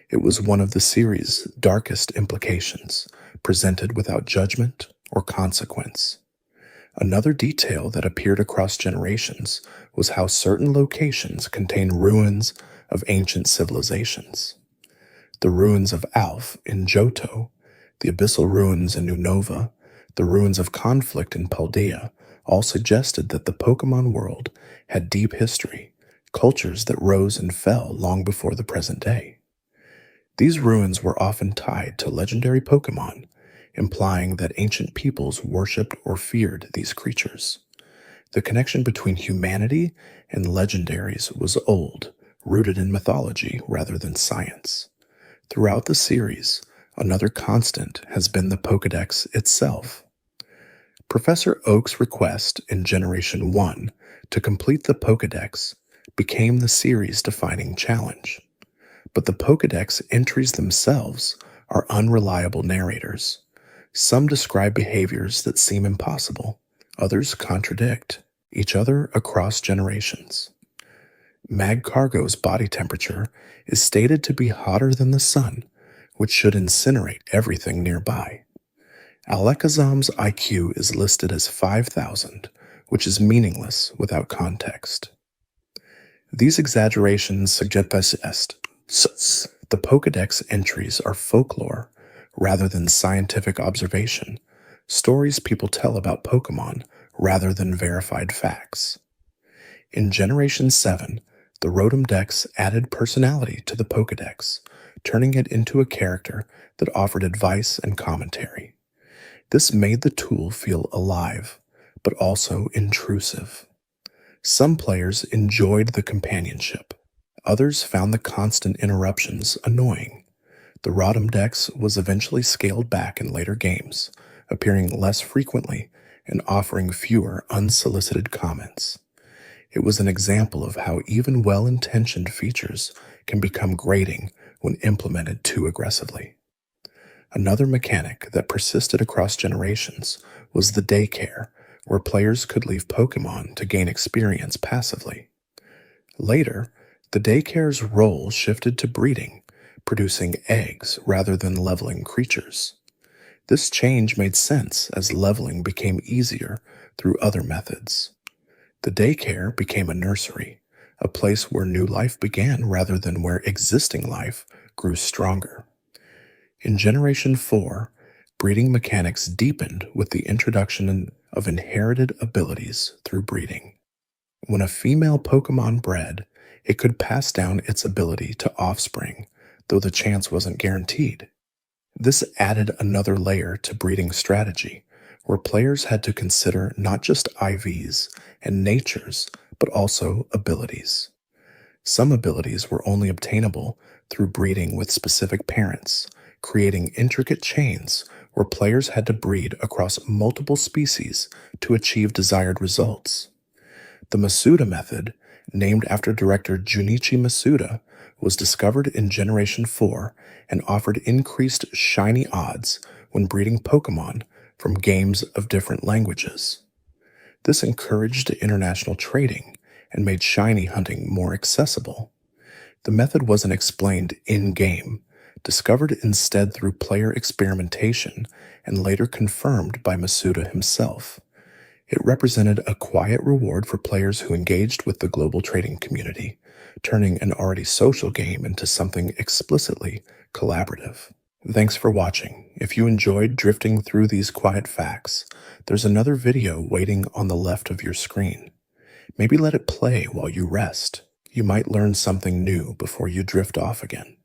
Speaker 1: It was one of the series' darkest implications, presented without judgment or consequence. Another detail that appeared across generations was how certain locations contain ruins of ancient civilizations. The ruins of Alph in Johto, the abyssal ruins in Unova, the ruins of conflict in Paldea all suggested that the Pokémon world had deep history, cultures that rose and fell long before the present day. These ruins were often tied to legendary Pokémon, implying that ancient peoples worshipped or feared these creatures. The connection between humanity and legendaries was old, rooted in mythology rather than science. Throughout the series, another constant has been the Pokédex itself. Professor Oak's request in Generation 1 to complete the Pokédex became the series' defining challenge. But the Pokédex entries themselves are unreliable narrators. Some describe behaviors that seem impossible, others contradict each other across generations. Magcargo's body temperature is stated to be hotter than the sun, which should incinerate everything nearby. Alakazam's IQ is listed as 5,000, which is meaningless without context. These exaggerations suggest the Pokédex entries are folklore rather than scientific observation, stories people tell about Pokémon rather than verified facts. In Generation 7, the Rotom Dex added personality to the Pokédex, turning it into a character that offered advice and commentary. This made the tool feel alive, but also intrusive. Some players enjoyed the companionship. Others found the constant interruptions annoying. The Rotom Dex was eventually scaled back in later games, appearing less frequently and offering fewer unsolicited comments. It was an example of how even well-intentioned features can become grating when implemented too aggressively. Another mechanic that persisted across generations was the daycare, where players could leave Pokémon to gain experience passively. Later, the daycare's role shifted to breeding, producing eggs rather than leveling creatures. This change made sense as leveling became easier through other methods. The daycare became a nursery, a place where new life began rather than where existing life grew stronger. In Generation 4, breeding mechanics deepened with the introduction of inherited abilities through breeding. When a female Pokémon bred, it could pass down its ability to offspring, though the chance wasn't guaranteed. This added another layer to breeding strategy, where players had to consider not just IVs and natures, but also abilities. Some abilities were only obtainable through breeding with specific parents, creating intricate chains where players had to breed across multiple species to achieve desired results. The Masuda method, named after director Junichi Masuda, was discovered in Generation 4 and offered increased shiny odds when breeding Pokémon from games of different languages. This encouraged international trading and made shiny hunting more accessible. The method wasn't explained in-game, discovered instead through player experimentation and later confirmed by Masuda himself. It represented a quiet reward for players who engaged with the global trading community, turning an already social game into something explicitly collaborative. Thanks for watching. If you enjoyed drifting through these quiet facts, there's another video waiting on the left of your screen. Maybe let it play while you rest. You might learn something new before you drift off again.